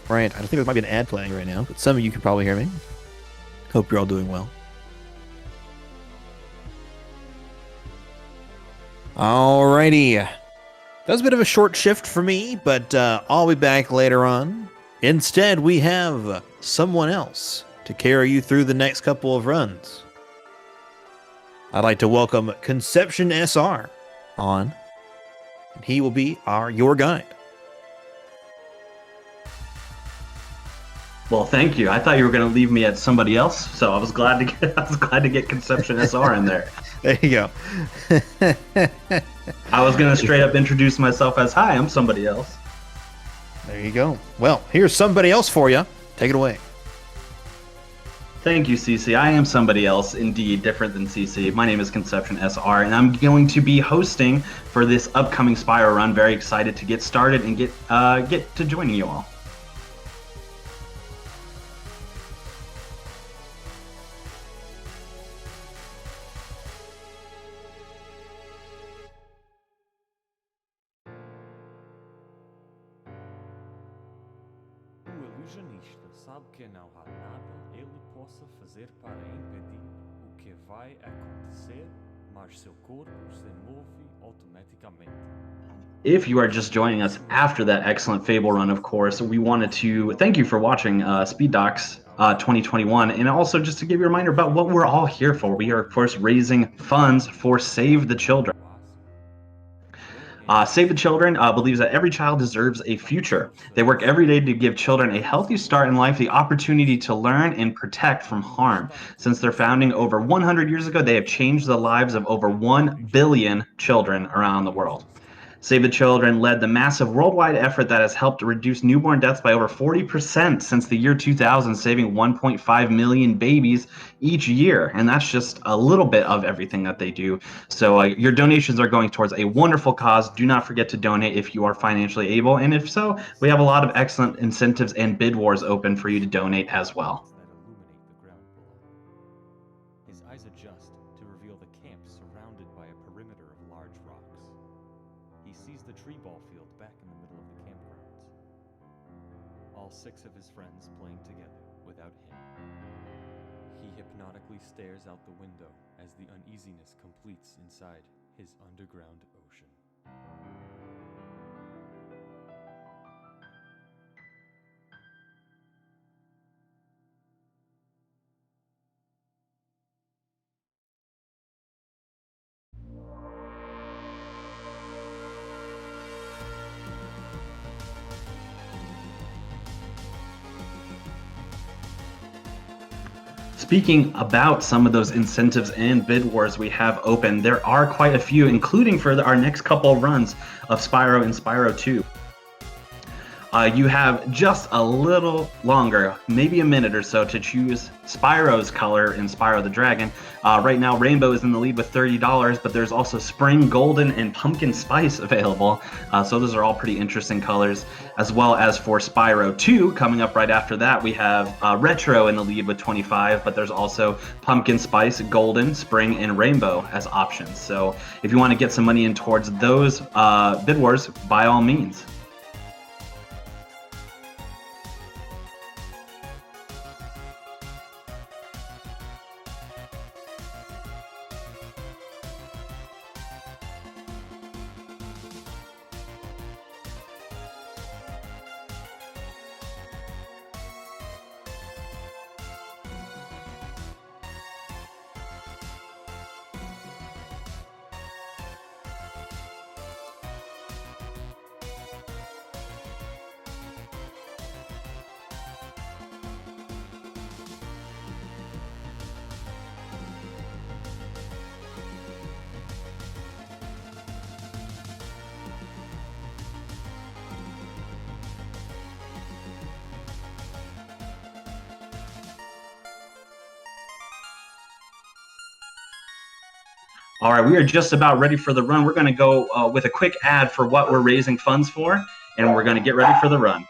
Right, I think there might be an ad playing right now, but some of you can probably hear me. Hope you're all doing well. Alrighty. That was a bit of a short shift for me, but I'll be back later on. Instead, we have someone else to carry you through the next couple of runs. I'd like to welcome Conception SR on, and he will be your guide. Well, thank you. I thought you were going to leave me at somebody else, so I was glad to get Conception SR in there. There you go. I was going to straight up introduce myself as, hi, I'm somebody else. There you go. Well, here's somebody else for you. Take it away. Thank you, CC. I am somebody else, indeed, different than CC. My name is Conception SR, and I'm going to be hosting for this upcoming Spyro run. Very excited to get started and get to joining you all. Ilusionista sabe que não há nada ele possa fazer para impedir o que vai acontecer, mas seu corpo se move automaticamente. If you are just joining us after that excellent Fable run, of course, we wanted to thank you for watching SpeedDocs 2021, and also just to give you a reminder about what we're all here for. We are, of course, raising funds for Save the Children. Save the Children believes that every child deserves a future. They work every day to give children a healthy start in life, the opportunity to learn and protect from harm. Since their founding over 100 years ago, they have changed the lives of over 1 billion children around the world. Save the Children led the massive worldwide effort that has helped reduce newborn deaths by over 40% since the year 2000, saving 1.5 million babies each year. And that's just a little bit of everything that they do. So your donations are going towards a wonderful cause. Do not forget to donate if you are financially able. And if so, we have a lot of excellent incentives and bid wars open for you to donate as well. His eyes adjust to reveal the camp surrounded by a perimeter of large rocks. He sees the tree ball field back in the middle of the campgrounds. All 6 of his friends playing together without him. He hypnotically stares out the window as the uneasiness completes inside his underground ocean. Speaking about some of those incentives and bid wars we have open, there are quite a few, including for our next couple runs of Spyro and Spyro 2. You have just a little longer, maybe a minute or so, to choose Spyro's color in Spyro the Dragon. Right now, Rainbow is in the lead with $30, but there's also Spring, Golden, and Pumpkin Spice available. So those are all pretty interesting colors. As well as for Spyro 2, coming up right after that, we have Retro in the lead with 25, but there's also Pumpkin Spice, Golden, Spring, and Rainbow as options. So if you want to get some money in towards those bid wars, by all means. All right, we are just about ready for the run. We're going to go with a quick ad for what we're raising funds for, and we're going to get ready for the run.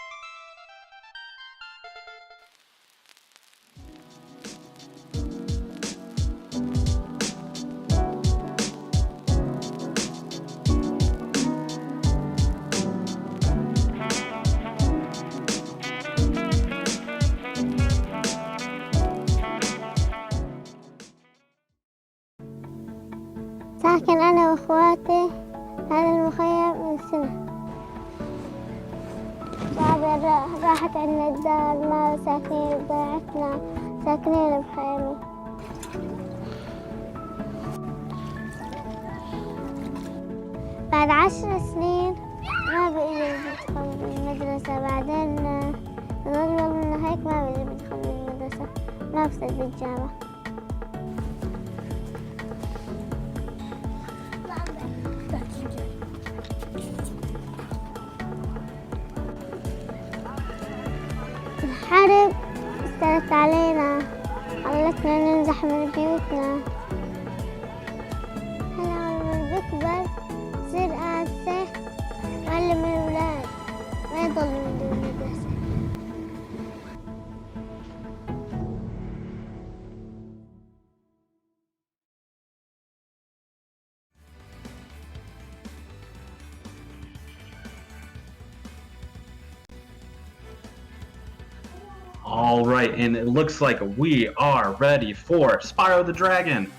ساكن أنا وأخواتي هذا المخيم من سنة. صعبة راحت عنا الدار ما ساكنين بضيعتنا ساكنين بخيمة. بعد 10 سنين ما بقدر بدخل المدرسة بعدين نضرب من هيك ما بقدر بدخل المدرسة ما بصير بالجامعة. الحرب استلت علينا خلتنا ننزح من بيوتنا. هلا لما بكبر بصير قاسي وأعلم الأولاد ما يضلوا بالمدرسة. All right, and it looks like we are ready for Spyro the Dragon.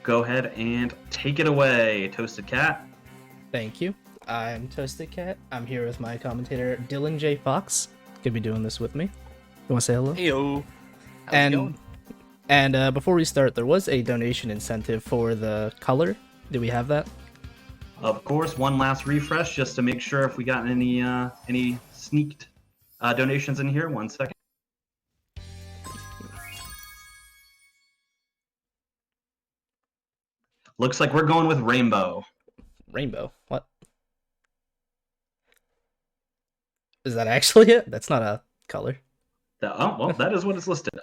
Go ahead and take it away, ToastedKat. Thank you. I'm ToastedKat. I'm here with my commentator, Dylan J. Fox. Gonna be doing this with me. You want to say hello? Heyo. How's it going? And before we start, there was a donation incentive for the color. Do we have that? Of course, one last refresh just to make sure if we got any sneaked donations in here. 1 second. Looks like we're going with rainbow. Rainbow. What? Is that actually it? That's not a color. Oh, well, that is what is listed.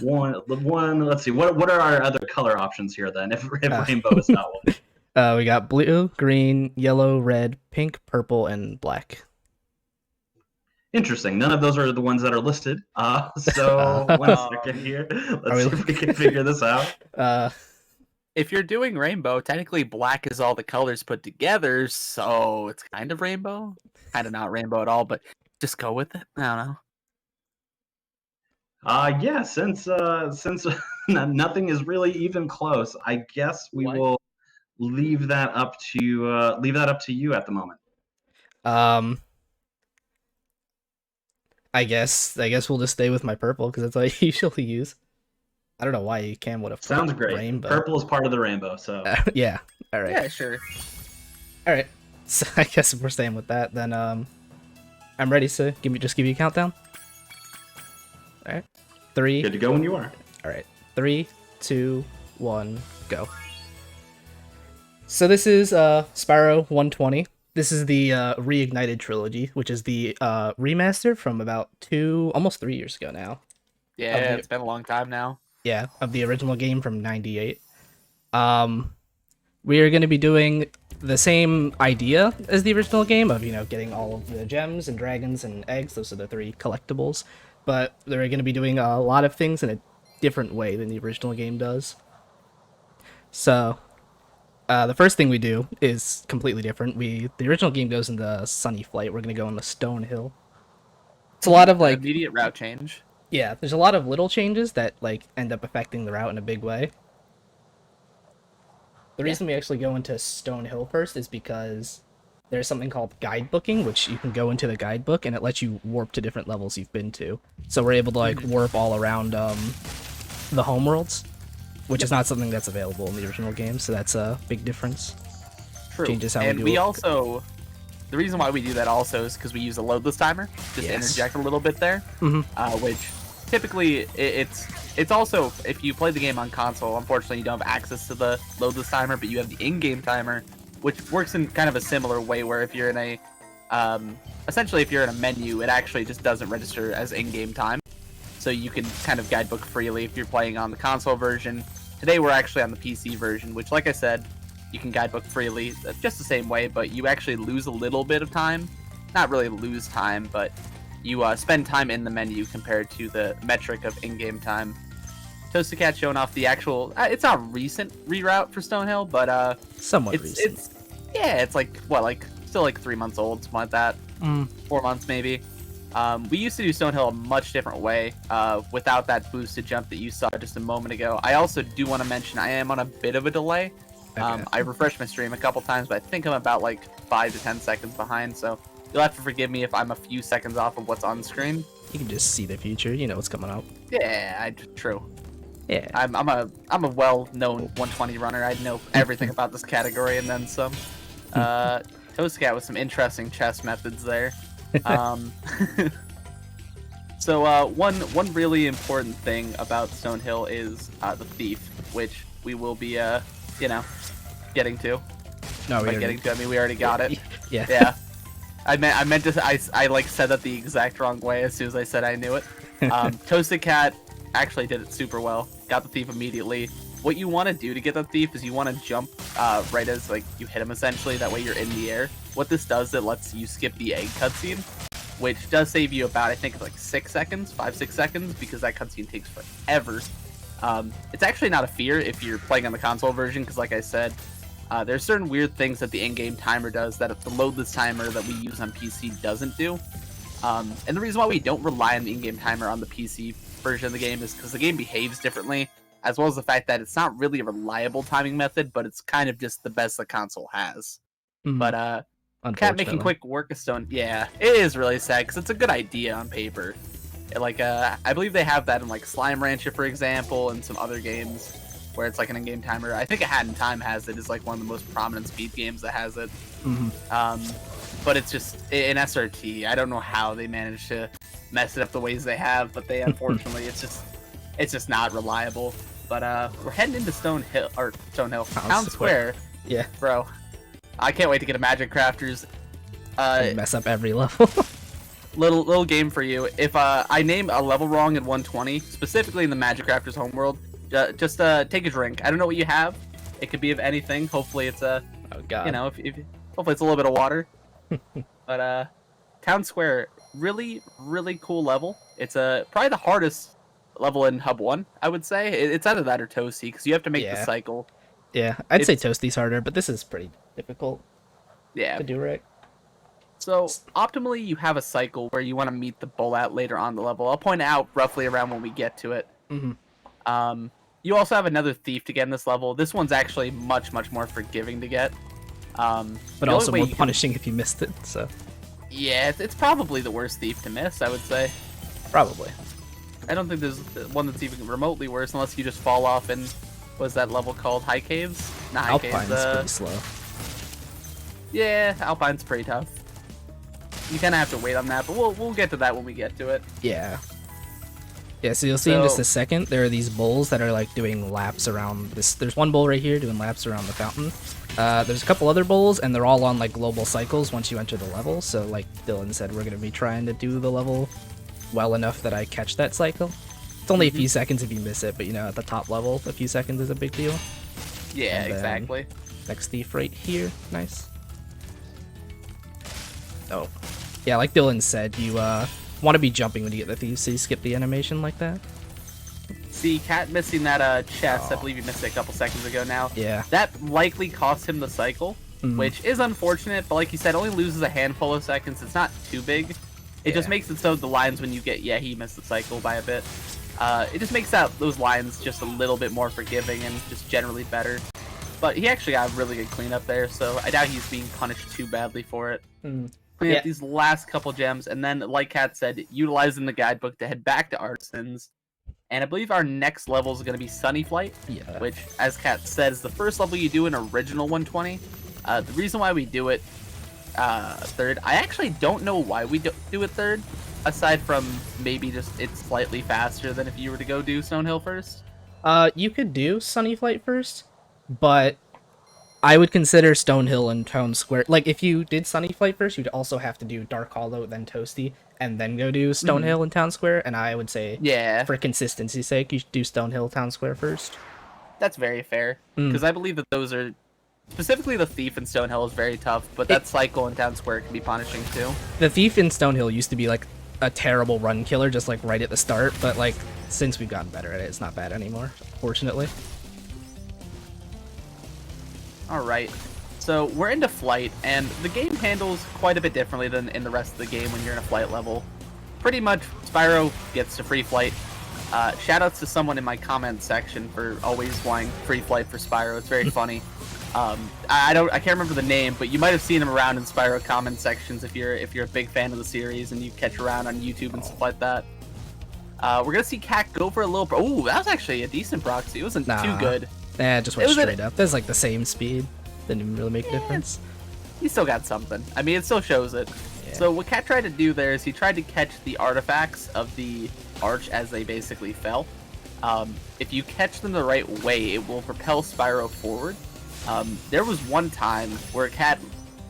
One. Let's see. What are our other color options here then? If rainbow is not one. We got blue, green, yellow, red, pink, purple, and black. Interesting. None of those are the ones that are listed. So 1 second here. Let's see if we can figure this out. If you're doing rainbow, technically black is all the colors put together, so it's kind of rainbow. Kind of not rainbow at all, but just go with it. I don't know. Yeah, since nothing is really even close, I guess we will leave that up to you at the moment. I guess we'll just stay with my purple because that's what I usually use. I don't know why Cam would have. Sounds great. Rainbow. Purple is part of the rainbow, so yeah. All right. Yeah, sure. All right. So I guess if we're staying with that, then I'm ready. So give you a countdown. All right. 3. Good to go when you are. All right. 3, 2, 1, go. So this is Spyro 120. This is the Reignited Trilogy, which is the remaster from about almost 3 years ago now. Yeah, it's been a long time now. Yeah, of the original game from '98. We are going to be doing the same idea as the original game of, getting all of the gems and dragons and eggs. Those are the 3 collectibles. But they're going to be doing a lot of things in a different way than the original game does. So, the first thing we do is completely different. The original game goes into Sunny Flight. We're going to go on the Stone Hill. It's a lot of immediate route change. Yeah, there's a lot of little changes that end up affecting the route in a big way. The reason we actually go into Stone Hill first is because there's something called guidebooking, which you can go into the guidebook and it lets you warp to different levels you've been to. So we're able to warp all around the homeworlds, which is not something that's available in the original game. So that's a big difference. True. Changes how and we do it. Also, the reason why we do that also is because we use a loadless timer. Just to interject a little bit there, which typically it's also, if you play the game on console, unfortunately you don't have access to the loadless timer, but you have the in-game timer, which works in kind of a similar way where if you're in a essentially if you're in a menu, it actually just doesn't register as in-game time, so you can kind of guidebook freely if you're playing on the console version. Today we're actually on the PC version, which, like I said, you can guidebook freely just the same way, but you actually lose a little bit of time. Not really lose time, but you spend time in the menu compared to the metric of in-game time. ToastedKat showing off the actual, it's not a recent reroute for Stonehill, but somewhat recent. It's still 3 months old, something like that. 4 months maybe. We used to do Stonehill a much different way, without that boosted jump that you saw just a moment ago. I also do want to mention I am on a bit of a delay. Okay. I refreshed my stream a couple times, but I think I'm about like 5 to 10 seconds behind, so you'll have to forgive me if I'm a few seconds off of what's on screen. You can just see the future. You know what's coming up. Yeah, true. Yeah. I'm a well-known 120 runner. I know everything about this category and then some. ToastedKat with some interesting chess methods there. So one really important thing about Stonehill is the thief, which we will be getting to. No, By getting to, I mean we already got it. Yeah. Yeah. I meant to. I like said that the exact wrong way as soon as I said I knew it. ToastedKat actually did it super well. Got the thief immediately. What you want to do to get the thief is you want to jump right as like you hit him essentially. That way you're in the air. What this does, it lets you skip the egg cutscene, which does save you about I think like 6 seconds, 5-6 seconds, because that cutscene takes forever. It's actually not a fear if you're playing on the console version, because like I said, there's certain weird things that the in-game timer does that the loadless timer that we use on PC doesn't do. And the reason why we don't rely on the in-game timer on the PC version of the game is because the game behaves differently, as well as the fact that it's not really a reliable timing method, but it's kind of just the best the console has. But Cat making quick work of Stone, yeah, it is really sad because it's a good idea on paper. Like, I believe they have that in like Slime Rancher, for example, and some other games where it's like an in-game timer. I think A Hat in Time has it. Is like one of the most prominent speed games that has it. But it's just in SRT. I don't know how they managed to mess it up the ways they have, but they unfortunately it's just not reliable. But we're heading into Stonehill, Town Square. Yeah, bro. I can't wait to get a Magic Crafters. Mess up every level. little game for you. If I name a level wrong in 120, specifically in the Magic Crafters homeworld, just take a drink. I don't know what you have. It could be of anything. Hopefully it's a, oh god, you know, if hopefully it's a little bit of water. But Town Square, really cool level. It's probably the hardest level in Hub 1, I would say. It's either that or Toasty, because you have to make the cycle. Yeah, I'd say Toasty's harder, but this is pretty difficult to do right. So, optimally, you have a cycle where you want to meet the bull at later on the level. I'll point out roughly around when we get to it. You also have another thief to get in this level. This one's actually much more forgiving to get. But also more punishing if you missed it, so... Yeah, it's probably the worst thief to miss, I would say. Probably. I don't think there's one that's even remotely worse unless you just fall off in... What's that level called? High Caves? Not High Alpine's Caves, pretty slow. Yeah, Alpine's pretty tough. You kind of have to wait on that, but we'll get to that when we get to it. Yeah. Yeah, so you'll see in just a second, there are these bulls that are like doing laps around this. There's one bull right here doing laps around the fountain. There's a couple other bulls, and they're all on like global cycles once you enter the level. So like Dylan said, we're going to be trying to do the level well enough that I catch that cycle. It's only a few seconds if you miss it, but you know, at the top level, a few seconds is a big deal. Yeah, exactly. Next thief right here. Nice. Oh. Yeah, like Dylan said, you want to be jumping when you get the thief, so you skip the animation like that. See, Cat missing that chest. I believe he missed it a couple seconds ago now. Yeah. That likely cost him the cycle, which is unfortunate, but like you said, only loses a handful of seconds. It's not too big. It just makes it so the lines when you get, he missed the cycle by a bit. It just makes those lines just a little bit more forgiving and just generally better. But he actually got a really good cleanup there, so I doubt he's being punished too badly for it. Clean up these last couple gems, and then, like Kat said, utilizing the guidebook to head back to Artisans. And I believe our next level is going to be Sunny Flight, which, as Kat said, is the first level you do in original 120. The reason why we do it third, I actually don't know why we do it third, aside from maybe just it's slightly faster than if you were to go do Stonehill first. You could do Sunny Flight first, but I would consider Stonehill and Town Square. Like, if you did Sunny Flight first, you'd also have to do Dark Hollow, then Toasty, and then go do Stonehill and Town Square. And I would say, for consistency's sake, you should do Stonehill, Town Square first. That's very fair, because I believe that those are... Specifically, the Thief in Stonehill is very tough, but that cycle in Town Square can be punishing, too. The Thief in Stonehill used to be, like, a terrible run killer, just, like, right at the start, but, like, since we've gotten better at it, it's not bad anymore, fortunately. Alright, so we're into Flight, and the game handles quite a bit differently than in the rest of the game when you're in a Flight level. Pretty much, Spyro gets to free Flight. Shoutouts to someone in my comment section for always wanting free Flight for Spyro, it's very funny. I can't remember the name, but you might have seen him around in Spyro comment sections if you're a big fan of the series and you catch around on YouTube and stuff like that. We're gonna see Kat go for a little. Oh, that was actually a decent proxy. It wasn't too good. Nah, it just went straight up. There's like the same speed. Didn't even really make a difference. He still got something. I mean, it still shows it. Yeah. So what Kat tried to do there is he tried to catch the artifacts of the arch as they basically fell. If you catch them the right way, it will propel Spyro forward. There was one time where Kat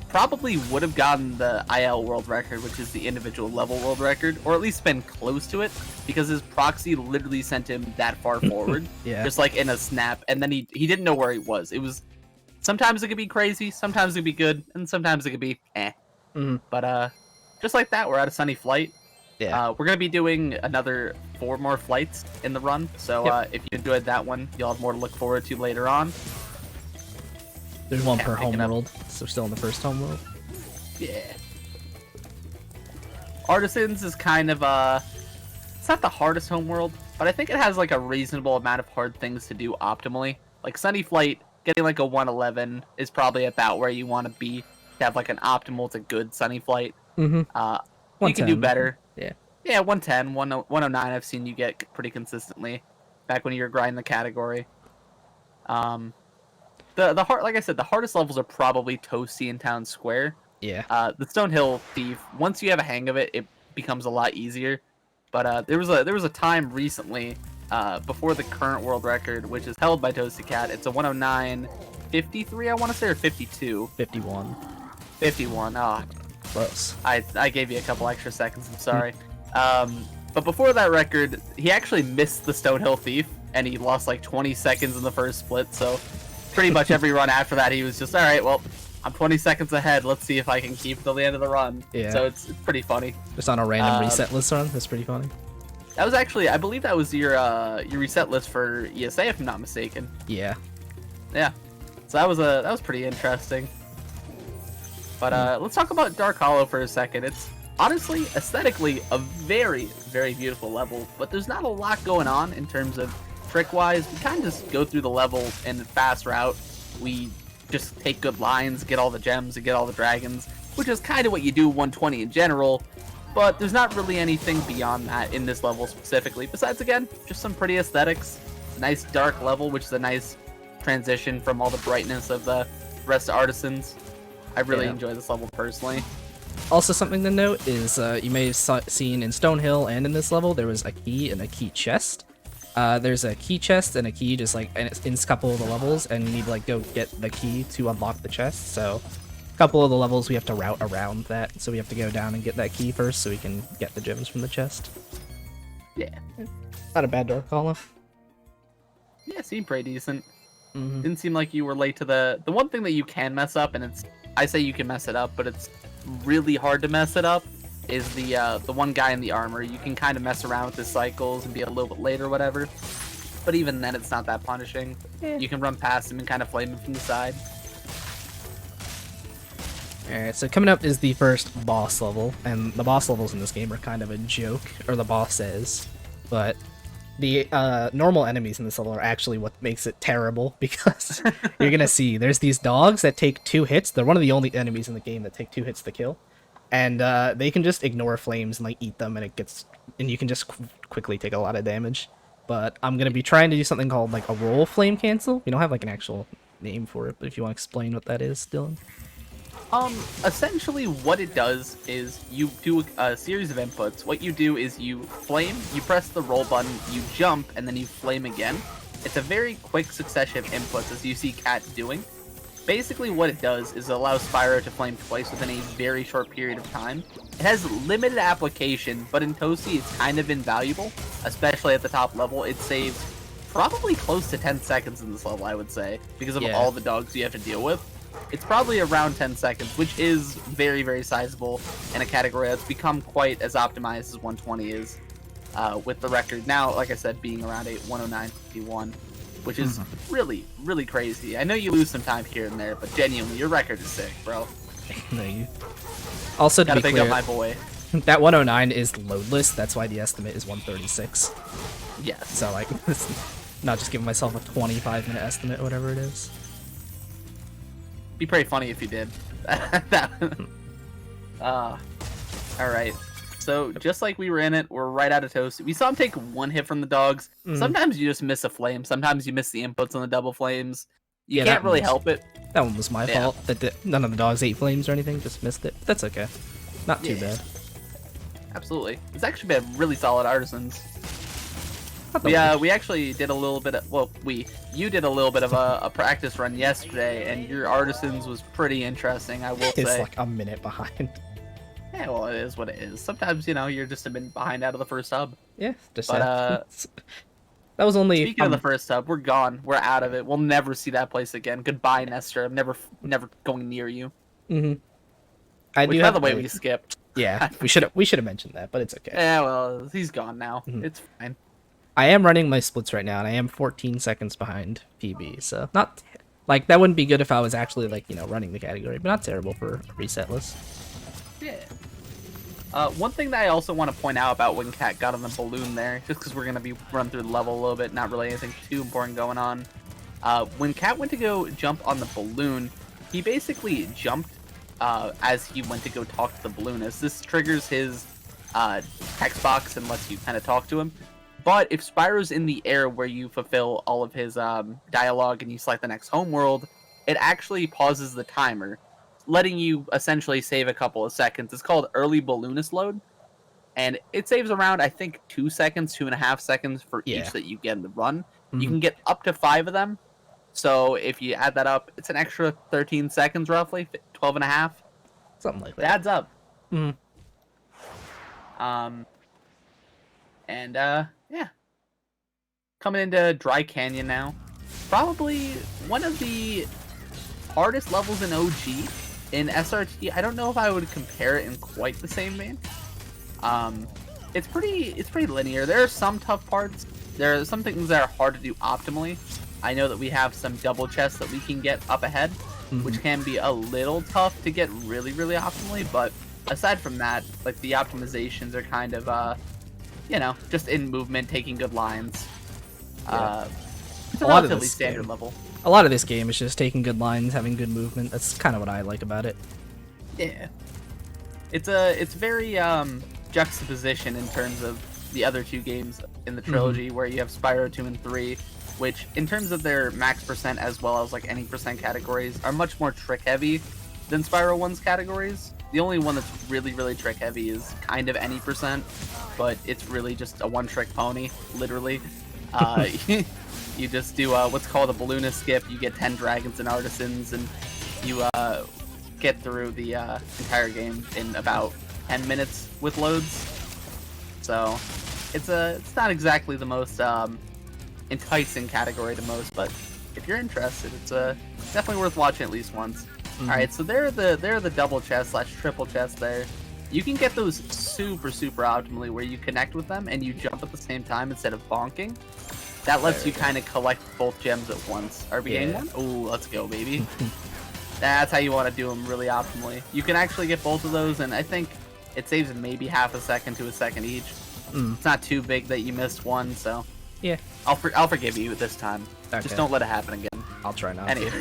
probably would have gotten the IL world record, which is the individual level world record, or at least been close to it, because his proxy literally sent him that far forward, just like in a snap, and then he didn't know where he was. It was sometimes it could be crazy, sometimes it could be good, and sometimes it could be eh. But just like that, we're at a sunny flight. We're gonna be doing another 4 more flights in the run, so if you enjoyed that one, you'll have more to look forward to later on. There's one per home world, so we're still in the first home world. Yeah. Artisans is kind of it's not the hardest home world, but I think it has like a reasonable amount of hard things to do optimally. Like Sunny Flight, getting like a 111 is probably about where you want to be to have like an optimal to good Sunny Flight. You can do better. Yeah, 110, 109 I've seen you get pretty consistently back when you were grinding the category. The hard, like I said, the hardest levels are probably Toasty and Town Square. Yeah. The Stonehill Thief, once you have a hang of it, it becomes a lot easier. But there was a time recently, before the current world record, which is held by ToastedKat. It's a 109.53, I want to say, or 52. 51. 51. Ah, close. I gave you a couple extra seconds. I'm sorry. But before that record, he actually missed the Stonehill Thief, and he lost like 20 seconds in the first split. So pretty much every run after that, he was just, all right, well, I'm 20 seconds ahead. Let's see if I can keep till the end of the run. Yeah. So it's pretty funny. Just on a random reset list run. That's pretty funny. That was actually, I believe that was your reset list for ESA, if I'm not mistaken. Yeah. Yeah. So that was pretty interesting. But let's talk about Dark Hollow for a second. It's honestly, aesthetically, a very, very beautiful level, but there's not a lot going on in terms of trick-wise. We kind of just go through the level in a fast route. We just take good lines, get all the gems, and get all the dragons, which is kind of what you do 120 in general, but there's not really anything beyond that in this level specifically, besides, again, just some pretty aesthetics. Nice dark level, which is a nice transition from all the brightness of the rest of Artisans. I really enjoy this level personally. Also, something to note is you may have seen in Stonehill and in this level, there was a key and a key chest. There's a key chest and a key just like in a couple of the levels, and you need to like go get the key to unlock the chest. So a couple of the levels we have to route around that, so we have to go down and get that key first so we can get the gems from the chest. Yeah. Not a bad Dark Hollow. Yeah, seemed pretty decent. Didn't seem like you were late to the one thing that you can mess up, and I say you can mess it up, but it's really hard to mess it up, is the one guy in the armor. You can kind of mess around with his cycles and be a little bit late or whatever, but even then it's not that punishing. You can run past him and kind of flame him from the side. Alright, so coming up is the first boss level, and the boss levels in this game are kind of a joke, or the boss is, but the normal enemies in this level are actually what makes it terrible, because you're gonna see there's these dogs that take 2 hits. They're one of the only enemies in the game that take 2 hits to kill, and they can just ignore flames and like eat them, and you can just quickly take a lot of damage. But I'm gonna be trying to do something called like a roll flame cancel. We don't have like an actual name for it, but if you want to explain what that is, Dylan. Essentially what it does is you do a series of inputs. What you do is you flame, you press the roll button, you jump, and then you flame again. It's a very quick succession of inputs, as you see Kat doing. Basically what it does is it allows Spyro to flame twice within a very short period of time. It has limited application, but in Toasty it's kind of invaluable, especially at the top level. It saves probably close to 10 seconds in this level, I would say, because of all the dogs you have to deal with. It's probably around 10 seconds, which is very, very sizable in a category that's become quite as optimized as 120 is, with the record now, like I said, being around a 109.51, which is really, really crazy. I know you lose some time here and there, but genuinely, your record is sick, bro. Thank you. Also, to be clear, up my boy. That 109 is loadless, that's why the estimate is 136. Yes. So, like, not just giving myself a 25-minute estimate, whatever it is. Be pretty funny if you did. All right. So just like we were in it, we're right out of toast. We saw him take one hit from the dogs. Sometimes you just miss a flame. Sometimes you miss the inputs on the double flames. You can't really help it. That one was my fault. None of the dogs ate flames or anything. Just missed it. That's okay. Not too bad. Absolutely. It's actually been really solid artisans. We actually did a little bit of, you did a little bit of a practice run yesterday, and your artisans was pretty interesting, I will say. It's like a minute behind. Yeah, well, it is what it is. Sometimes, you're just a minute behind out of the first hub. Yeah, just But, that was only. Speaking of the first hub, we're gone. We're out of it. We'll never see that place again. Goodbye, Nestor. I'm never going near you. Mm-hmm. By the way, we skipped. Yeah, we should have mentioned that, but it's okay. Yeah, well, he's gone now. It's fine. I am running my splits right now, and I am 14 seconds behind PB, so not like that wouldn't be good if I was actually running the category, but not terrible for a reset list. Yeah. One thing that I also want to point out about when Kat got on the balloon there, just because we're gonna be run through the level a little bit, not really anything too important going on. When Kat went to go jump on the balloon, he basically jumped as he went to go talk to the balloonist. This triggers his text box and lets you kind of talk to him. But if Spyro's in the air where you fulfill all of his dialogue and you select the next homeworld, it actually pauses the timer, letting you essentially save a couple of seconds. It's called early balloonist load, and it saves around, I think, 2 seconds, 2.5 seconds for each that you get in the run. You can get up to 5 of them, so if you add that up, it's an extra 13 seconds roughly, 12.5. Something like that. It adds up. Yeah. Coming into Dry Canyon now. Probably one of the hardest levels in OG. In SRT, I don't know if I would compare it in quite the same vein. It's pretty linear. There are some tough parts. There are some things that are hard to do optimally. I know that we have some double chests that we can get up ahead, which can be a little tough to get really, really optimally, but aside from that, like, the optimizations are kind of just in movement, taking good lines. It's a relatively standard level. A lot of this game is just taking good lines, having good movement. That's kind of what I like about it. Yeah. It's very juxtaposition in terms of the other two games in the trilogy, where you have Spyro 2 and 3, which in terms of their max percent as well as like any percent categories are much more trick heavy than Spyro 1's categories. The only one that's really, really trick heavy is kind of any percent, but it's really just a one-trick pony, literally. You just do what's called a balloonist skip. You get 10 dragons and artisans, and you get through the entire game in about 10 minutes with loads. So it's not exactly the most enticing category to most, but if you're interested, it's definitely worth watching at least once. Alright, so they're the double chest / triple chest there. You can get those super optimally where you connect with them and you jump at the same time instead of bonking. That lets you kind of collect both gems at once. Are we getting one? Ooh, let's go, baby. That's how you want to do them really optimally. You can actually get both of those, and I think it saves maybe half a second to a second each. It's not too big that you missed one, so yeah, I'll forgive you this time. Okay. Just don't let it happen again. I'll try not to.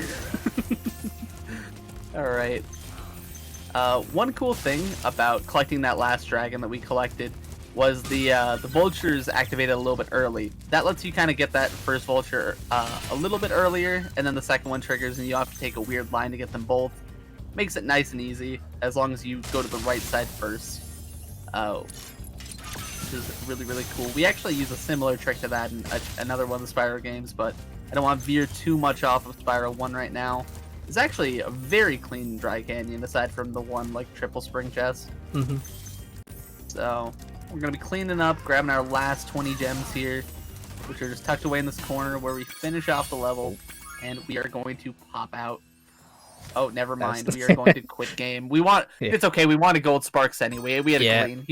Alright. One cool thing about collecting that last dragon that we collected was the vultures activated a little bit early. That lets you kind of get that first vulture a little bit earlier, and then the second one triggers and you have to take a weird line to get them both. Makes it nice and easy, as long as you go to the right side first. Which is really, really cool. We actually use a similar trick to that in another one of the Spyro games, but I don't want to veer too much off of Spyro 1 right now. It's actually a very clean Dry Canyon, aside from the one, like, triple spring chest. So, we're going to be cleaning up, grabbing our last 20 gems here, which are just tucked away in this corner where we finish off the level, and we are going to pop out. Oh, never mind. We are going to quit game. It's okay. We wanted gold sparks anyway. We had a clean.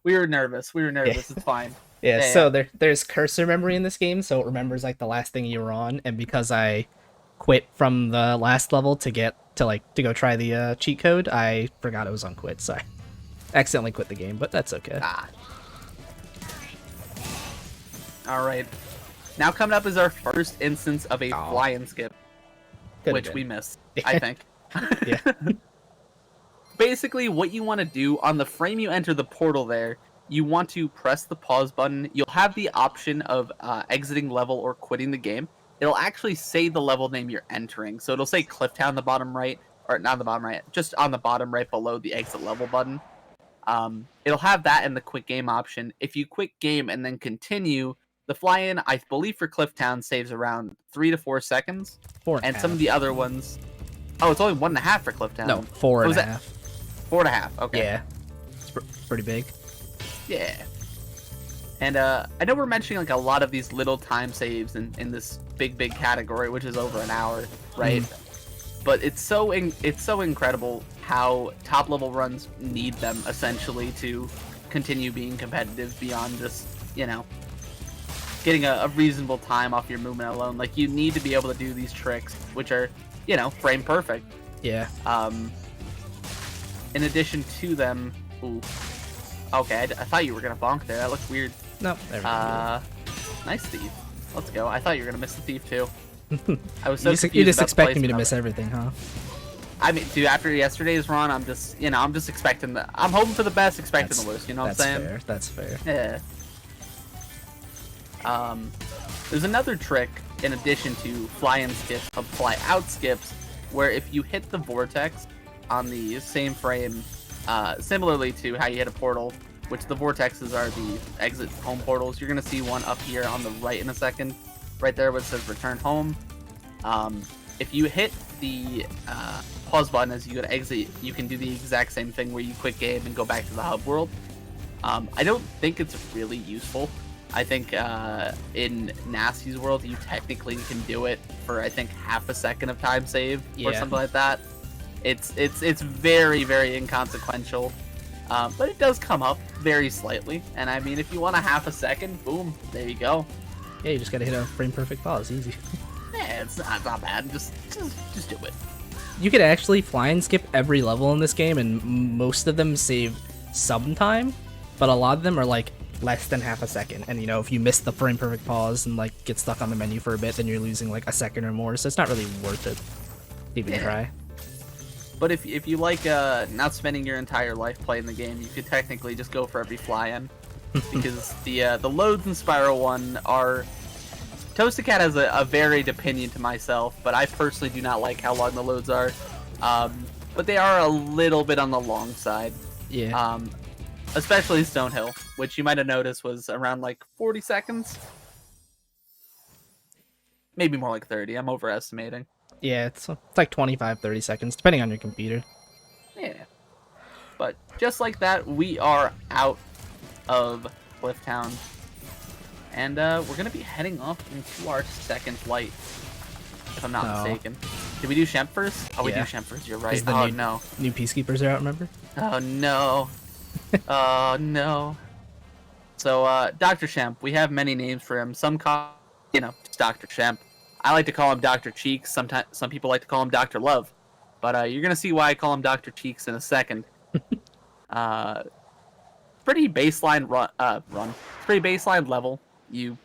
We were nervous. It's fine. So there's cursor memory in this game, so it remembers like the last thing you were on, and because I quit from the last level to go try the cheat code, I forgot it was on quit, so I accidentally quit the game, but that's okay. Alright. Now coming up is our first instance of a fly and skip, which we missed, I think. Yeah. Basically, what you want to do on the frame you enter the portal there, you want to press the pause button. You'll have the option of exiting level or quitting the game. It'll actually say the level name you're entering. So it'll say Clifftown on the bottom right, or not on the bottom right, just on the bottom right below the exit level button. It'll have that in the quit game option. If you quit game and then continue, the fly-in, I believe for Clifftown, saves around 3 to 4 seconds. 4.5. And some of the other ones... Oh, it's only 1.5 for Clifftown. No, 4.5. 4.5, okay. Yeah. It's pretty big. Yeah. And I know we're mentioning like a lot of these little time saves in this big category, which is over an hour, right? But it's so incredible how top level runs need them essentially to continue being competitive beyond just, you know, getting a reasonable time off your movement alone. Like, you need to be able to do these tricks, which are, you know, frame perfect. Yeah. In addition to them, ooh, okay, I thought you were gonna bonk there. That looked weird. No, there we go. Nice thief. Let's go. I thought you were gonna miss the thief too. I was so You're confused just about the expecting me to placement miss of it. everything, huh? I mean, dude, after yesterday's run, I'm just expecting I'm hoping for the best, expecting the worst. You know what I'm saying? That's fair. Yeah. There's another trick in addition to fly-in skips of fly-out skips, where if you hit the vortex on the same frame, similarly to how you hit a portal, which the vortexes are the exit home portals, you're gonna see one up here on the right in a second, right there where it says return home. If you hit the pause button as you go to exit, you can do the exact same thing where you quit game and go back to the hub world. I don't think it's really useful. I think in Nasty's world, you technically can do it for, I think, half a second of time save or Yeah. something like that. It's very, very inconsequential, but it does come up very slightly. And I mean, if you want a half a second, boom, there you go. Yeah, you just gotta hit a frame perfect pause. Easy. Yeah, it's not bad. Just do it. You could actually fly and skip every level in this game, and most of them save some time, but a lot of them are like less than half a second. And you know, if you miss the frame perfect pause and like get stuck on the menu for a bit, then you're losing like a second or more. So it's not really worth it to even try. But if you like not spending your entire life playing the game, you could technically just go for every fly-in, because the loads in Spyro 1 are... ToastedKat has a varied opinion to myself, but I personally do not like how long the loads are. But they are a little bit on the long side. Yeah. Especially Stonehill, which you might have noticed was around like 40 seconds. Maybe more like 30. I'm overestimating. Yeah, it's like 25, 30 seconds, depending on your computer. Yeah. But just like that, we are out of Clifftown. And we're going to be heading off into our second flight, if I'm not mistaken. Did we do Shemp first? Oh, we do Shemp first. You're right. Oh, no. New Peacekeepers are out, remember? Oh, no. Oh, no. So, Dr. Shemp, we have many names for him. Some call, just Dr. Shemp. I like to call him Dr. Cheeks. Sometimes some people like to call him Dr. Love. But you're going to see why I call him Dr. Cheeks in a second. Pretty baseline run. Pretty baseline level. You,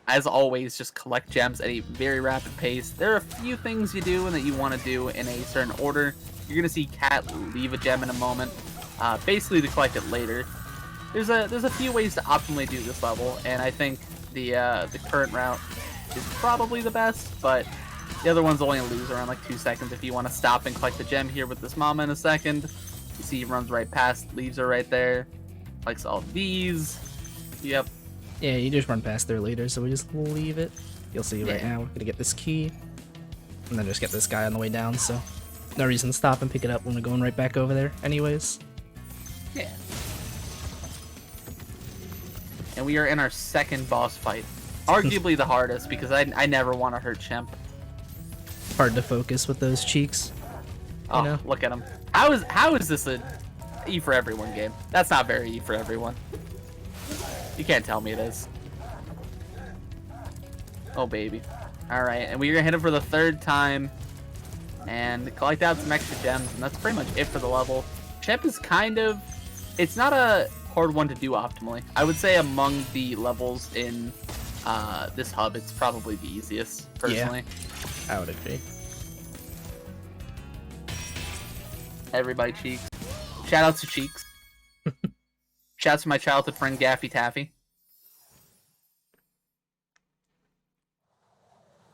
as always, just collect gems at a very rapid pace. There are a few things you do and that you want to do in a certain order. You're going to see Kat leave a gem in a moment, basically to collect it later. There's a few ways to optimally do this level, and I think the current route is probably the best, but the other ones only lose around like 2 seconds if you want to stop and collect the gem here with this mama in a second. You see he runs right past, leaves her right there, likes all these. Yep. Yeah, you just run past there later, so we just leave it. You'll see right now, we're gonna get this key, and then just get this guy on the way down, so no reason to stop and pick it up when we're going right back over there anyways. Yeah. And we are in our second boss fight. Arguably the hardest, because I never want to hurt Shemp. Hard to focus with those cheeks. Oh, know? Look at him. How is this a E for everyone game? That's not very E for everyone. You can't tell me it is. Oh, baby. Alright, and we're gonna hit him for the third time. And collect out some extra gems, and that's pretty much it for the level. Shemp is kind of... It's not a hard one to do optimally. I would say among the levels in this hub, it's probably the easiest, personally. Yeah, I would agree. Everybody Cheeks. Shout out to Cheeks. Shout out to my childhood friend Gaffy Taffy.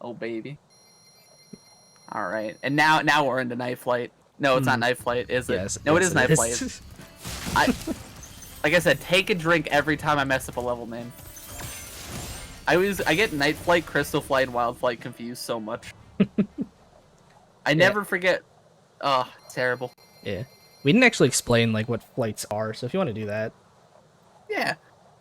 Oh baby. All right, and now we're into Night Flight. No, it's not Night Flight, is it? Yes, no, yes, it is Night Flight. Like I said, take a drink every time I mess up a level name. I get Night Flight, Crystal Flight, and Wild Flight confused so much. I never forget. Oh, terrible. Yeah. We didn't actually explain like what flights are, so if you want to do that. Yeah.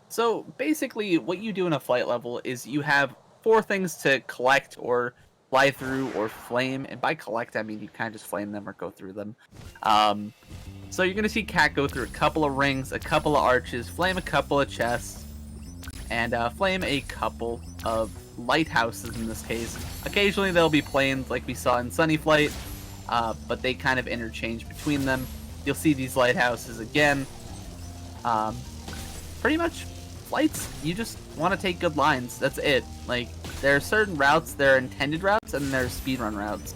So basically, what you do in a flight level is you have 4 things to collect or fly through or flame, and by collect I mean you kind of just flame them or go through them. So you're gonna see Kat go through a couple of rings, a couple of arches, flame a couple of chests, and flame a couple of lighthouses in this case. Occasionally there'll be planes like we saw in Sunny Flight, but they kind of interchange between them. You'll see these lighthouses again. Pretty much flights, you just want to take good lines. That's it. Like, there are certain routes, there are intended routes, and there's speedrun routes.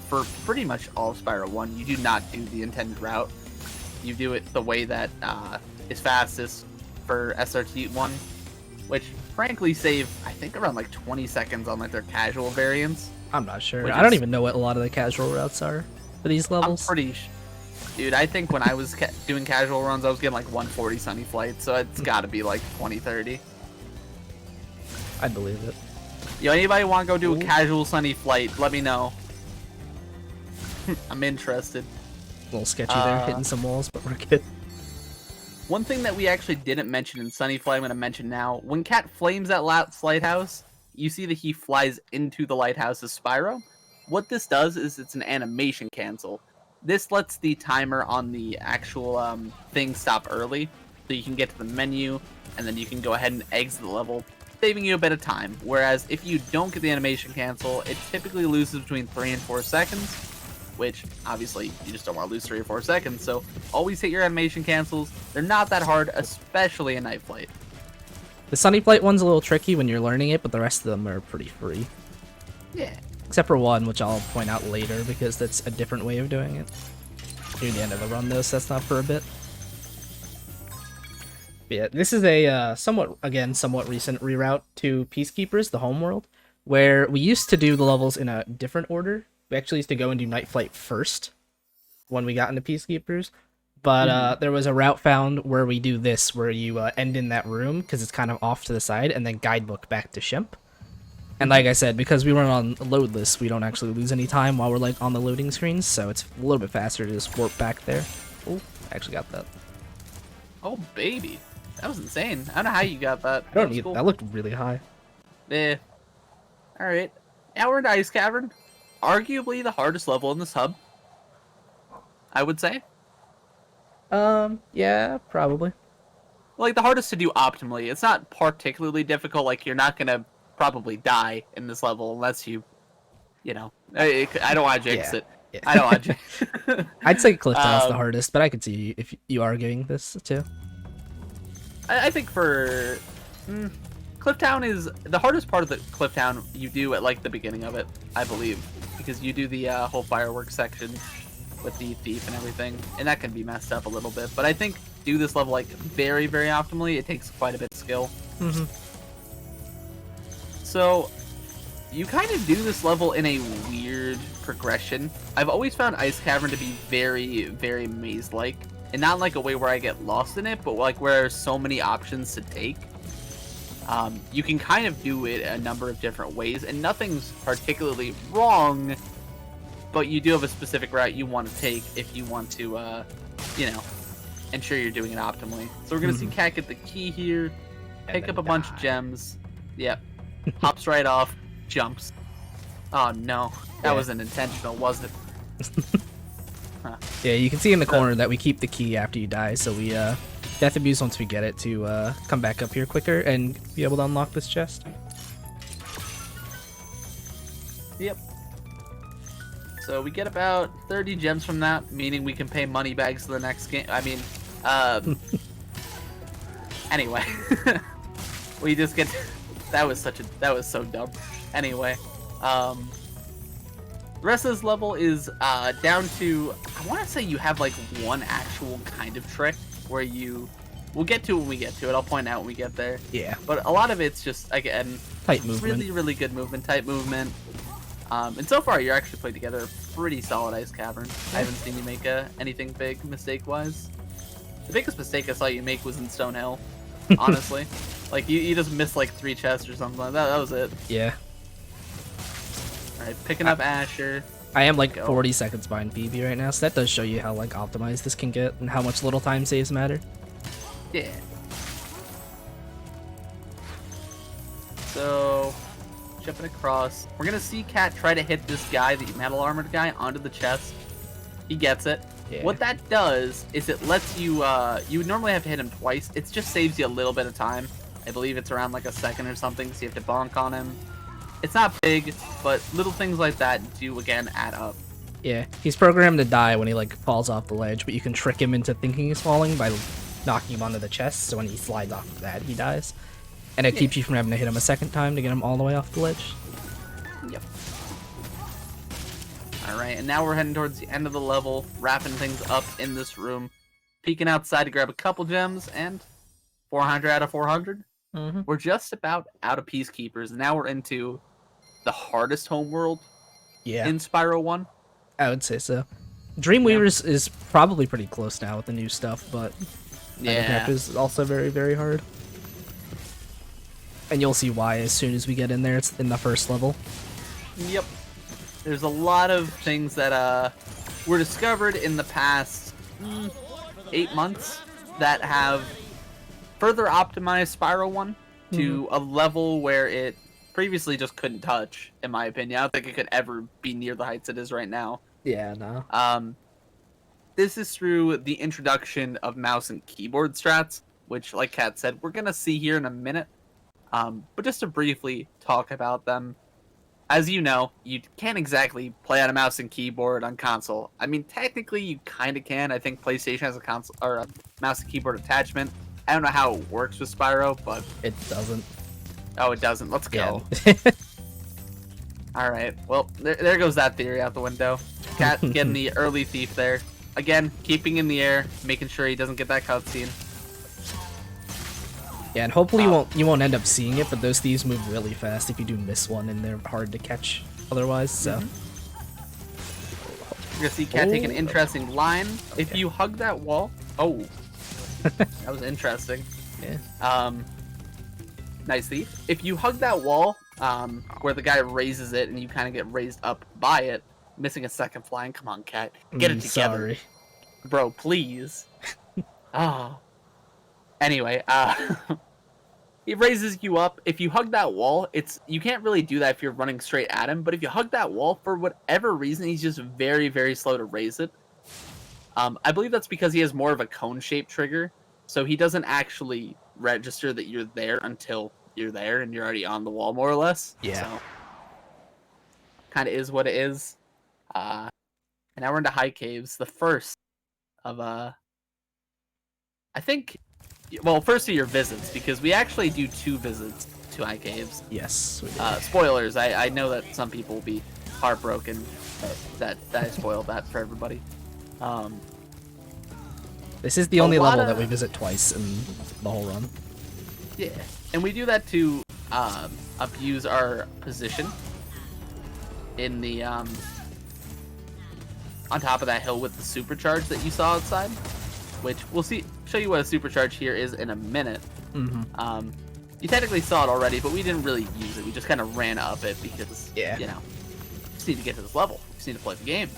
For pretty much all of Spyro 1, you do not do the intended route. You do it the way that is fastest for SRT 1, which frankly save, I think, around like 20 seconds on like their casual variants. I'm not sure. I don't even know what a lot of the casual routes are for these levels. I'm pretty Dude, I think when I was doing casual runs, I was getting like 140 Sunny Flight, so it's gotta be like 20-30. I believe it. Yo, anybody want to go do a casual Sunny Flight, let me know. I'm interested. A little sketchy there, hitting some walls, but we're good. One thing that we actually didn't mention in Sunny Flight, I'm going to mention now. When Kat flames that last lighthouse, you see that he flies into the lighthouse as Spyro. What this does is it's an animation cancel. This lets the timer on the actual thing stop early, so you can get to the menu, and then you can go ahead and exit the level, saving you a bit of time. Whereas if you don't get the animation cancel, it typically loses between 3 and 4 seconds, which obviously you just don't want to lose 3 or 4 seconds, so always hit your animation cancels. They're not that hard, especially in Night Flight. The Sunny Flight one's a little tricky when you're learning it, but the rest of them are pretty free. Yeah. Except for one, which I'll point out later, because that's a different way of doing it. Near the end of the run, though, so that's not for a bit. But yeah, this is a somewhat recent reroute to Peacekeepers, the homeworld, where we used to do the levels in a different order. We actually used to go and do Night Flight first when we got into Peacekeepers. But there was a route found where we do this, where you end in that room, because it's kind of off to the side, and then guidebook back to Shemp. And like I said, because we run on loadless, we don't actually lose any time while we're like on the loading screens, so it's a little bit faster to just warp back there. Oh, actually got that. Oh, baby. That was insane. I don't know how you got that. I don't need that. Looked really high. Eh. Alright. Now we're in Ice Cavern. Arguably the hardest level in this hub, I would say. Yeah, probably. Like, the hardest to do optimally. It's not particularly difficult. Like, you're not gonna probably die in this level unless you know. I don't want to jinx it. Yeah. I don't want to jinx it. I'd say Cliff Town's the hardest, but I could see if you are giving this too. I think for Cliff Town is the hardest part of the Cliff Town. You do at like the beginning of it, I believe, because you do the whole fireworks section with the thief and everything, and that can be messed up a little bit. But I think do this level like very, very optimally. It takes quite a bit of skill. Mm-hmm. So you kind of do this level in a weird progression. I've always found Ice Cavern to be very, very maze-like. And not in like a way where I get lost in it, but like where there's so many options to take. You can kind of do it a number of different ways, and nothing's particularly wrong, but you do have a specific route you want to take if you want to, you know, ensure you're doing it optimally. So we're going to see Kat get the key here, pick up a bunch of gems. Yep. Hops right off, jumps. Oh no, that wasn't intentional, was it? Huh. Yeah, you can see in the corner that we keep the key after you die, so we death abuse once we get it to come back up here quicker and be able to unlock this chest. Yep. So we get about 30 gems from that, meaning we can pay money bags to the next game. I mean, anyway, we just get. That was so dumb. Anyway, the rest of this level is down to I want to say you have like one actual kind of trick where we'll get to it when we get to it. I'll point out when we get there. Yeah. But a lot of it's just, again, Tight movement. really, really good movement, tight movement. And so far, you're actually played together a pretty solid Ice Cavern. I haven't seen you make anything big mistake-wise. The biggest mistake I saw you make was in Stonehill, honestly. Like, you just missed like 3 chests or something like that. That was it. Yeah. Alright, picking up Asher. I am like Go. 40 seconds behind PB right now, so that does show you how like optimized this can get and how much little time saves matter. Yeah. So, jumping across. We're gonna see Kat try to hit this guy, the metal armored guy, onto the chest. He gets it. Yeah. What that does is it lets you, you would normally have to hit him twice. It just saves you a little bit of time. I believe it's around like a second or something, so you have to bonk on him. It's not big, but little things like that do, again, add up. Yeah, he's programmed to die when he like falls off the ledge, but you can trick him into thinking he's falling by knocking him onto the chest, so when he slides off of that, he dies. And it keeps you from having to hit him a second time to get him all the way off the ledge. Yep. Alright, and now we're heading towards the end of the level, wrapping things up in this room, peeking outside to grab a couple gems, and 400 out of 400. We're just about out of Peacekeepers, and now we're into the hardest homeworld Yeah, in Spyro 1. I would say so. Dreamweavers is probably pretty close now with the new stuff, but Undercap is also very, very hard. And you'll see why as soon as we get in there. It's in the first level. Yep. There's a lot of things that were discovered in the past 8 months that have further optimized Spyro 1 to a level where it previously just couldn't touch, in my opinion. I don't think it could ever be near the heights it is right now. Yeah, no. This is through the introduction of mouse and keyboard strats, which, like Kat said, we're going to see here in a minute. But just to briefly talk about them, as you know, you can't exactly play on a mouse and keyboard on console. I mean, technically you kind of can. I think PlayStation has a console or a mouse and keyboard attachment. I don't know how it works with Spyro, but It doesn't. oh, it doesn't. Let's go. Yeah. All right. Well, there goes that theory out the window. Cat getting the early thief there. Again, keeping in the air, making sure he doesn't get that cutscene. Yeah, and hopefully you won't end up seeing it, but those thieves move really fast if you do miss one, and they're hard to catch otherwise. So You're gonna see Cat take an interesting line. If you hug that wall, that was interesting. yeah, Nice thief. If you hug that wall, where the guy raises it and you kind of get raised up by it, missing a second flying. Come on, Cat, get it together, Sorry. bro, please. Oh. Anyway, he raises you up. If you hug that wall, you can't really do that if you're running straight at him. But if you hug that wall, for whatever reason, he's just very, very slow to raise it. I believe that's because he has more of a cone-shaped trigger, so he doesn't actually register that you're there until you're there and you're already on the wall, more or less. Yeah. So, kind of is what it is. And now we're into High Caves, the first of I think. Well, first of your visits, because we actually do 2 visits to High Caves. Yes. We do. Spoilers. I know that some people will be heartbroken that I spoiled that for everybody. This is the only lot level of- that we visit twice in the whole run. Yeah, and we do that to abuse our position in the on top of that hill with the supercharge that you saw outside, which we'll show you what a supercharge here is in a minute. You technically saw it already, but we didn't really use it. We just kind of ran up it because you know, just need to get to this level. Just need to play the game.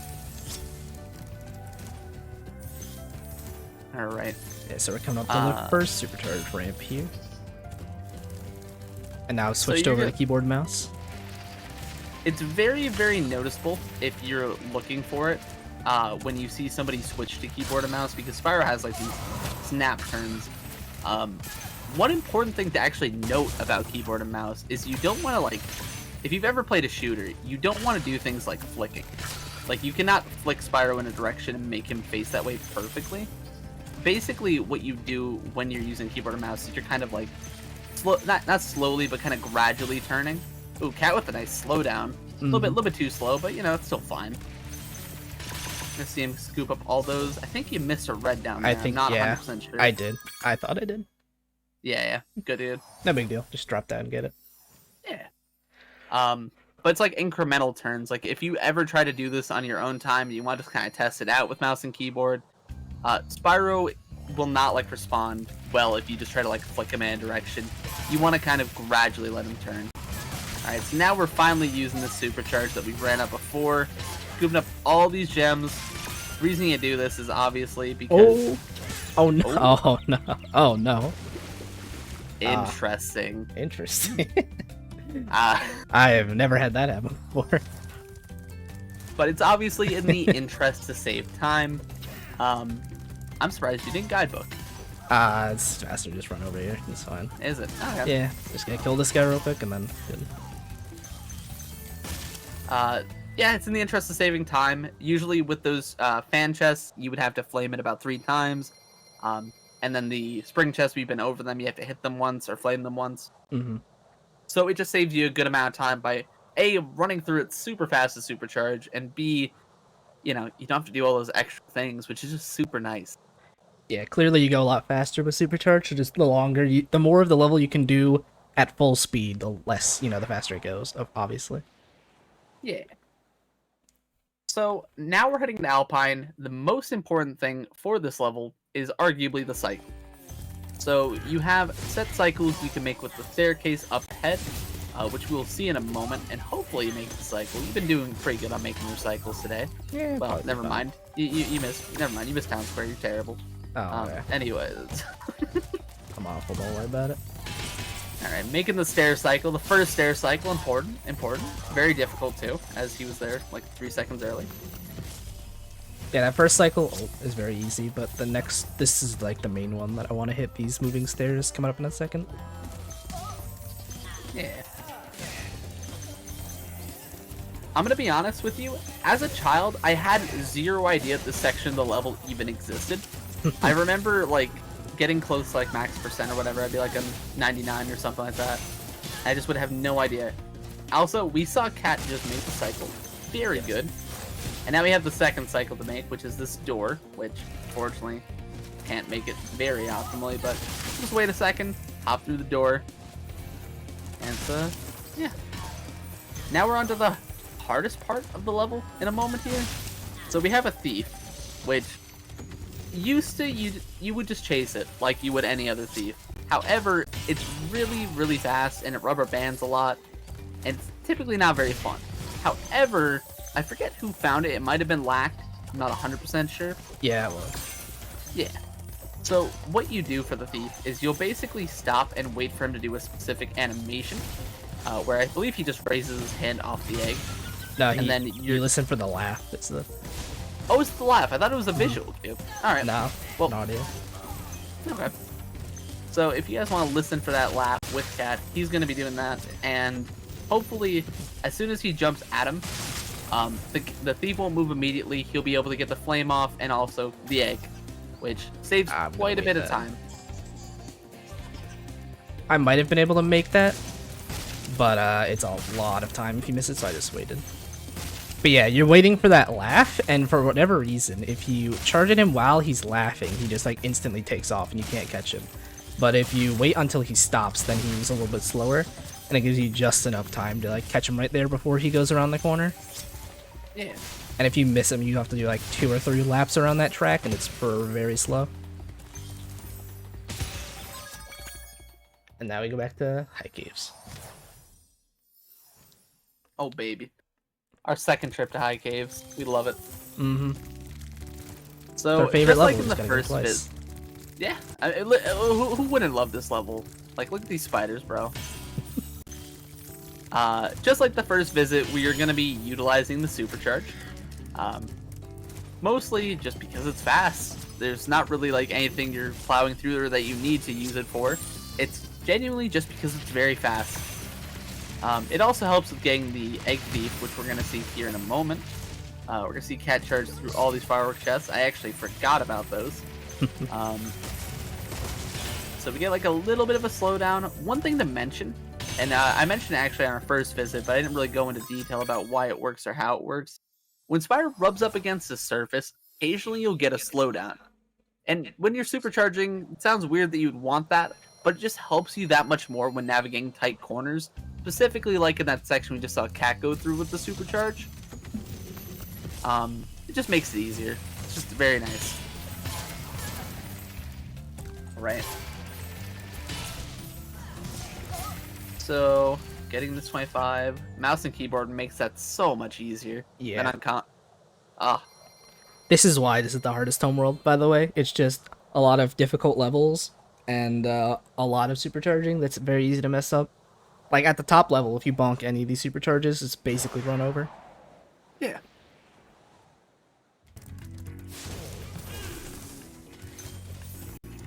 All right. Yeah, so we're coming up to the first supercharged ramp here. And now switched you're over to gonna- keyboard and mouse. It's very, very noticeable if you're looking for it when you see somebody switch to keyboard and mouse, because Spyro has like these snap turns. One important thing to actually note about keyboard and mouse is you don't want to, if you've ever played a shooter, you don't want to do things like flicking. Like, you cannot flick Spyro in a direction and make him face that way perfectly. Basically, what you do when you're using keyboard and mouse is you're kind of like, not slowly, but kind of gradually turning. Ooh, Cat with a nice slowdown. A little bit too slow, but you know, it's still fine. gonna see him scoop up all those. I think you missed a red down there. I think, I'm not yeah, 100% sure. I did. I thought I did. Yeah, good dude. No big deal. Just drop that and get it. Yeah. But it's like incremental turns. Like if you ever try to do this on your own time, you want to kind of test it out with mouse and keyboard. Spyro will not like respond well if you just try to like flick him in a direction. You want to kind of gradually let him turn. Alright, so now we're finally using the Supercharged that we ran up before. Scooping up all these gems. The reason you do this is obviously because... Oh no. Oh no. Oh no. Interesting. Interesting. I have never had that happen before. But it's obviously in the interest to save time. I'm surprised you didn't guidebook. It's faster to just run over here. It's fine. Is it? Okay. Yeah, just gonna kill this guy real quick and then good. Yeah, it's in the interest of saving time. Usually with those fan chests, you would have to flame it about 3 times. And then the spring chests, we've been over them. You have to hit them once or flame them once. Mm-hmm. So it just saves you a good amount of time by A, running through it super fast to Supercharge, and B, you don't have to do all those extra things, which is just super nice. Yeah, clearly you go a lot faster with Supercharge, so just the more of the level you can do at full speed, the less, the faster it goes, obviously. Yeah. So now we're heading to Alpine. The most important thing for this level is arguably the cycle. So you have set cycles you can make with the staircase up ahead, which we'll see in a moment, and hopefully you make the cycle. You've been doing pretty good on making your cycles today. Yeah, well, never mind. You missed. Never mind. You missed Town Square. You're terrible. Oh, okay. Anyways. I'm awful. Don't worry about it. All right, making the stair cycle. The first stair cycle, important. Very difficult too, as he was there like 3 seconds early. Yeah, that first cycle is very easy, but this is like the main one that I want to hit. These moving stairs coming up in a second. Yeah. I'm gonna be honest with you. As a child, I had zero idea this section of the level even existed. I remember like getting close to like max percent or whatever. I'd be like a 99 or something like that. I just would have no idea. Also, we saw Kat just make the cycle. Very good. And now we have the second cycle to make, which is this door, which unfortunately can't make it very optimally, but just wait a second, hop through the door, and yeah. Now we're on to the hardest part of the level in a moment here. So we have a thief, which used to you would just chase it like you would any other thief. However, it's really, really fast and it rubber bands a lot, and it's typically not very fun. However, I forget who found it. It might have been Lacked. I'm not 100% sure. Yeah, it was. Yeah. So what you do for the thief is you'll basically stop and wait for him to do a specific animation, where I believe he just raises his hand off the egg. No, and then you listen for the laugh. It's the... Oh, it's the laugh. I thought it was a visual cue. All right. No, well, no idea. Okay. So if you guys want to listen for that laugh with Kat, he's going to be doing that, and hopefully, as soon as he jumps at him, the thief won't move immediately. He'll be able to get the flame off and also the egg, which saves quite a bit of time. I might have been able to make that, but it's a lot of time if you miss it, so I just waited. But yeah, you're waiting for that laugh, and for whatever reason, if you charge at him while he's laughing, he just like instantly takes off and you can't catch him. But if you wait until he stops, then he moves a little bit slower, and it gives you just enough time to like catch him right there before he goes around the corner. Yeah. And if you miss him, you have to do like 2 or 3 laps around that track, and it's very slow. And now we go back to High Caves. Oh baby, our second trip to High Caves. We love it. Mm-hmm. So our favorite just level. like in the first visit. Yeah, who wouldn't love this level? Like, look at these spiders, bro. Just like the first visit, we are going to be utilizing the Supercharge. Mostly just because it's fast. There's not really like anything you're plowing through there that you need to use it for. It's genuinely just because it's very fast. It also helps with getting the Egg Thief, which we're going to see here in a moment. We're going to see Kat charge through all these firework chests. I actually forgot about those. So we get like a little bit of a slowdown. One thing to mention, and I mentioned it actually on our first visit, but I didn't really go into detail about why it works or how it works. When Spyro rubs up against the surface, occasionally you'll get a slowdown. And when you're supercharging, it sounds weird that you'd want that, but it just helps you that much more when navigating tight corners, specifically like in that section we just saw Kat go through with the supercharge. It just makes it easier. It's just very nice. Alright. So, getting this 25, mouse and keyboard makes that so much easier. Yeah. And This is why this is the hardest homeworld, by the way. It's just a lot of difficult levels and a lot of supercharging that's very easy to mess up. Like at the top level, if you bonk any of these supercharges, it's basically run over. yeah.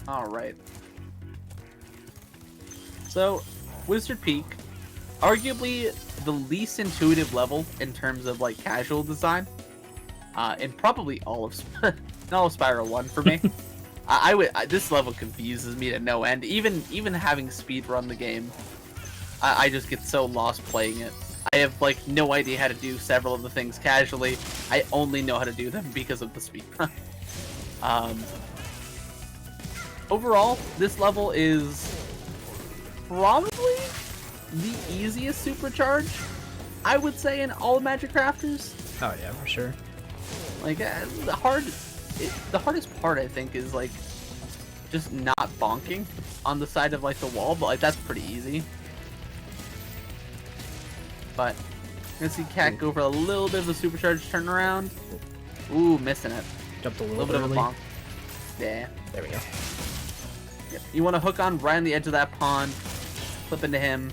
Alright. So, Wizard Peak, arguably the least intuitive level in terms of like casual design, and probably all of Spyro 1 for me. This level confuses me to no end. Even having speed run the game, I just get so lost playing it. I have like no idea how to do several of the things casually. I only know how to do them because of the speed run. Overall, this level is probably the easiest supercharge, I would say, in all of Magic Crafters. Oh yeah, for sure. Like the hardest part I think is like just not bonking on the side of like the wall, but like that's pretty easy. But I'm gonna see Kat go for a little bit of a supercharged turnaround. Ooh, missing it. Jumped a A little little bit of a early. bonk. Yeah. There we go. Yep. You want to hook on right on the edge of that pond, flip into him,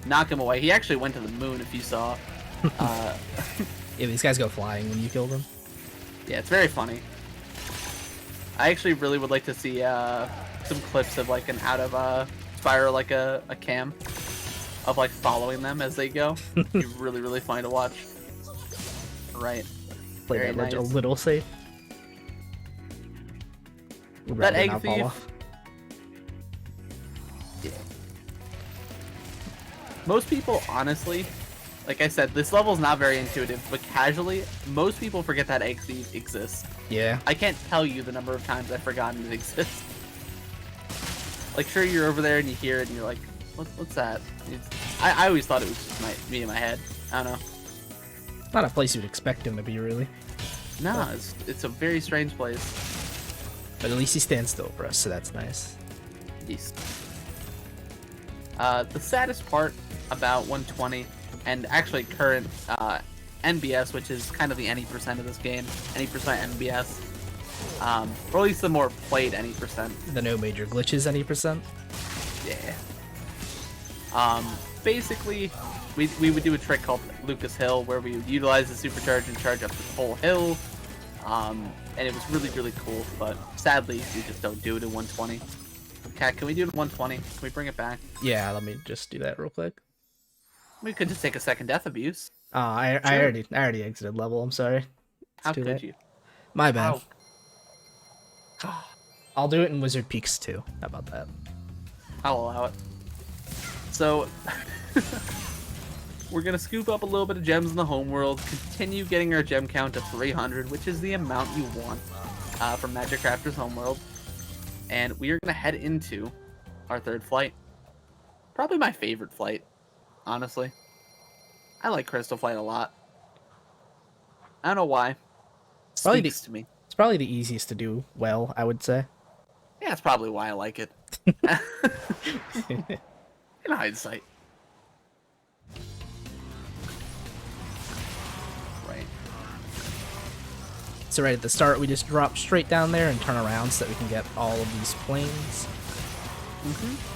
knock him away. He actually went to the moon, if you saw. Yeah, these guys go flying when you kill them. Yeah, it's very funny. I actually really would like to see some clips of like an out of Spyro, like a cam of like following them as they go. It'd be really, really funny to watch. Right. Play Very that ledge a nice. little safe. Would That rather egg not fall thief. off. Yeah. Most people, honestly, like I said, this level is not very intuitive, but casually, most people forget that egg thief exists. Yeah. I can't tell you the number of times I've forgotten it exists. Like, sure, you're over there and you hear it and you're like, what's that? I always thought it was just me in my head. I don't know. Not a place you'd expect him to be, really. No, it's a very strange place. But at least he stands still for us, so that's nice. East. The saddest part about 120 and actually current NBS, which is kind of the any percent of this game, any percent NBS, or at least the more played any percent. The no major glitches any percent. Yeah. Basically, we would do a trick called Lucas Hill, where we would utilize the supercharge and charge up the whole hill. And it was really, really cool, but sadly, we just don't do it in 120. Kat, can we do it in 120? Can we bring it back? Yeah, let me just do that real quick. We could just take a second death abuse. I already exited level. I'm sorry. It's How too could late. you? My bad. Ow. I'll do it in Wizard Peaks too. How about that? I'll allow it. So, we're gonna scoop up a little bit of gems in the homeworld, continue getting our gem count to 300, which is the amount you want from Magic Crafter's homeworld, and we are gonna head into our third flight. Probably my favorite flight, honestly. I like Crystal Flight a lot. I don't know why. Probably Speaks to me. It's probably the easiest to do well, I would say. Yeah, that's probably why I like it. In hindsight. Right. So right at the start, we just drop straight down there and turn around so that we can get all of these planes.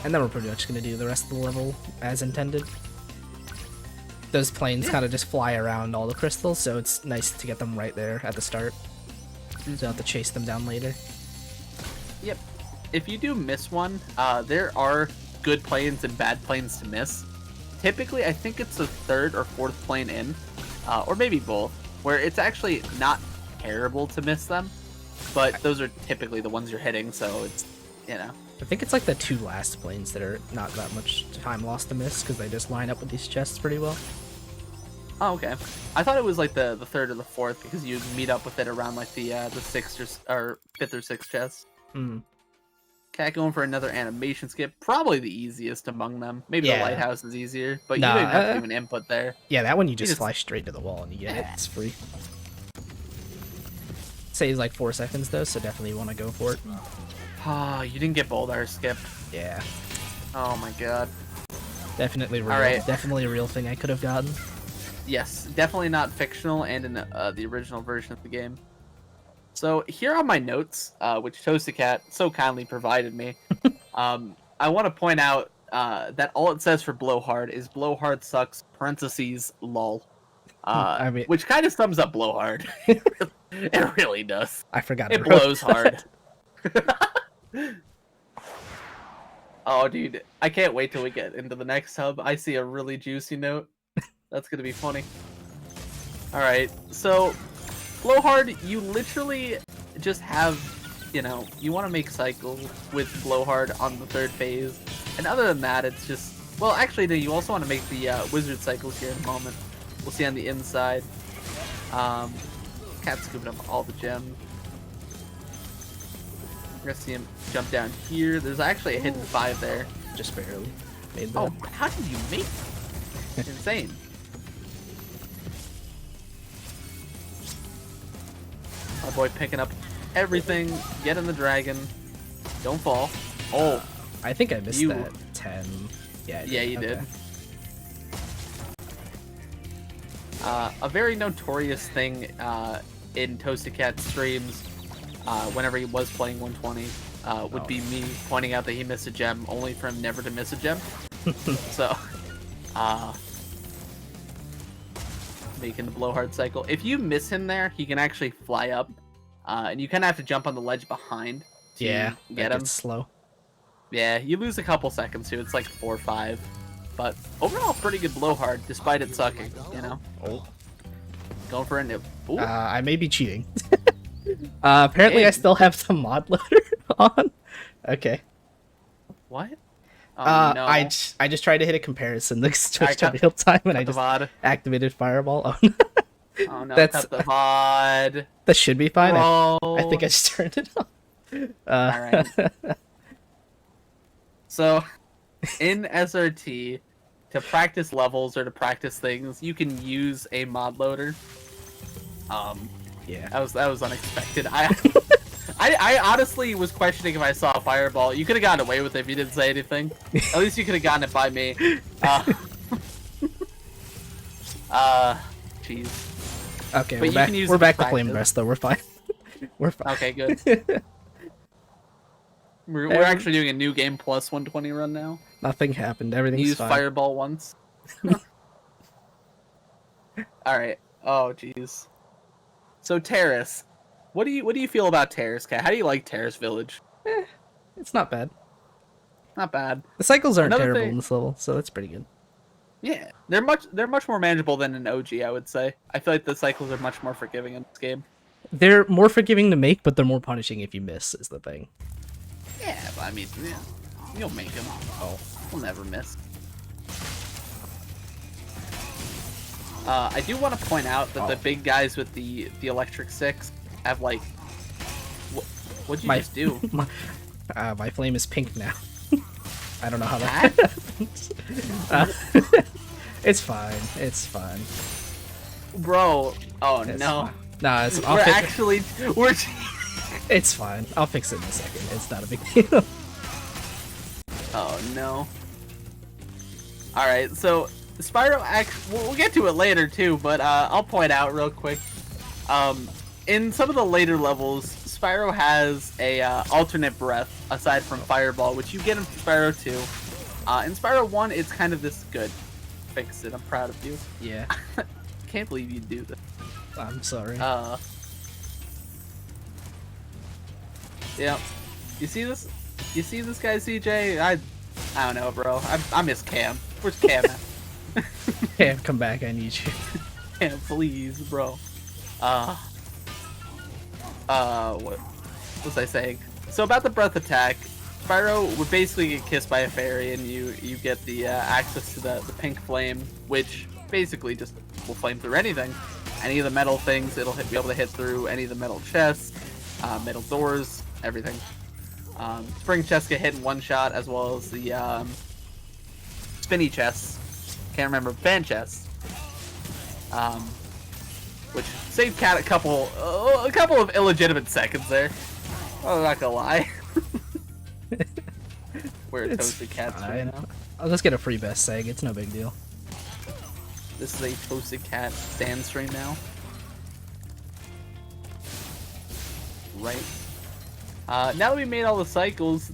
And then we're pretty much going to do the rest of the level as intended. Those planes kind of just fly around all the crystals, so it's nice to get them right there at the start. So you don't have to chase them down later. Yep. If you do miss one, there are good planes and bad planes to miss. Typically, I think it's the third or fourth plane in, or maybe both, where it's actually not terrible to miss them, but those are typically the ones you're hitting, so it's, you know. I think it's like the two last planes that are not that much time lost to miss, because they just line up with these chests pretty well. Oh, okay. I thought it was like the third or the fourth because you meet up with it around like the sixth or fifth or sixth chest. Hmm. Cat going for another animation skip, probably the easiest among them. Maybe Yeah. the lighthouse is easier, but Nah, you don't have to do an input there. Yeah, that one you just just- fly straight to the wall and you get it. It's free. Saves like 4 seconds though, so definitely want to go for it. Ah, you didn't get Boulder skipped. Yeah, Oh my god. definitely real. Alright. Definitely a real thing I could have gotten. Yes, definitely not fictional and in the original version of the game. So here are my notes, which ToastedKat so kindly provided me. I want to point out that all it says for Blowhard is Blowhard sucks, parentheses, lol. I mean- Which kind of sums up Blowhard. It really does. I forgot. It I wrote blows hard. Oh, dude. I can't wait till we get into the next hub. I see a really juicy note. That's going to be funny. Alright, so Blowhard, you literally just have, you know, you want to make cycles with Blowhard on the third phase. And other than that, it's just, well, actually, no, you also want to make the wizard cycles here in a moment. We'll see on the inside. Cat's scooping up all the gems. We're gonna see him jump down here. There's actually a hidden 5 there. Just barely made that. Oh, how did you make it? Insane. My boy picking up everything, getting the dragon. Don't fall. Oh, I think I missed you- that 10. Yeah, I yeah, you Okay. did. A very notorious thing in ToastedKat streams, whenever he was playing 120, would be me pointing out that he missed a gem, only for him never to miss a gem. So, making the blowhard cycle. If you miss him there, he can actually fly up, and you kind of have to jump on the ledge behind to Yeah, get that him. gets slow. Yeah, you lose a couple seconds too. It's like 4 or 5. But overall, pretty good blowhard, despite it sucking, you know? Oh. Going for a nip. Ooh. I may be cheating. Apparently, I Hey. still have the mod loader on. Okay. What? Oh, no. I just tried to hit a comparison next to I cut- real time, and I Cut the just VOD. activated Fireball. Oh, no. Oh no, That's- cut the VOD. That should be fine. I Bro. think I just turned it off. Alright. So, in SRT, to practice levels or to practice things, you can use a mod loader. Yeah. That was unexpected. I honestly was questioning if I saw a fireball. You could have gotten away with it if you didn't say anything. At least you could have gotten it by me. Jeez. Okay, But you can use we're it back to to Flame practice. Breast, though. We're fine. We're fine. Okay, good. We're actually doing a new game plus 120 run now. Nothing happened. You Everything's used fine. fireball once. All right. Oh, jeez. So Terrace, what do you feel about Terrace, Cat? How do you like Terrace Village? It's not bad. Not bad. The cycles aren't Another terrible thing- in this level, so that's pretty good. Yeah, they're much more manageable than an OG, I would say. I feel like the cycles are much more forgiving in this game. They're more forgiving to make, but they're more punishing if you miss, is the thing. Yeah, but I mean, yeah, you'll make them. Oh. We'll never miss. I do want to point out that the big guys with the electric 6 have like, what'd you My- just do? My flame is pink now. I don't know how That? that happens. It's fine. It's fine. Bro, oh It's no. fine. Nah, it's, I'll We're fix actually, we're, it's fine. I'll fix it in a second. It's not a big deal. oh no. Alright, so Spyro we'll get to it later too, but I'll point out real quick. In some of the later levels, Spyro has a alternate breath aside from Fireball, which you get in Spyro 2. In Spyro 1, it's kind of this good. Fix it, I'm proud of you. Yeah. Can't believe you do this. I'm sorry. Yeah. You see this? You see this guy, CJ? I don't know, bro. I miss Cam. Where's Cam at? Cam, come back. I need you. Cam, please, bro. What was I saying? So about the breath attack, Spyro would basically get kissed by a fairy, and you get the access to the pink flame, which basically just will flame through anything. Any of the metal things, it'll be able to hit through any of the metal chests, metal doors, everything. Spring chests get hit in one shot, as well as the spinny chests. Can't remember, fan chests. Which saved Cat a couple of illegitimate seconds there. I'm not gonna lie. We're ToastedKats right now. I'll just get a free best seg. It's no big deal. This is a ToastedKat stand stream now. Right. Now that we made all the cycles,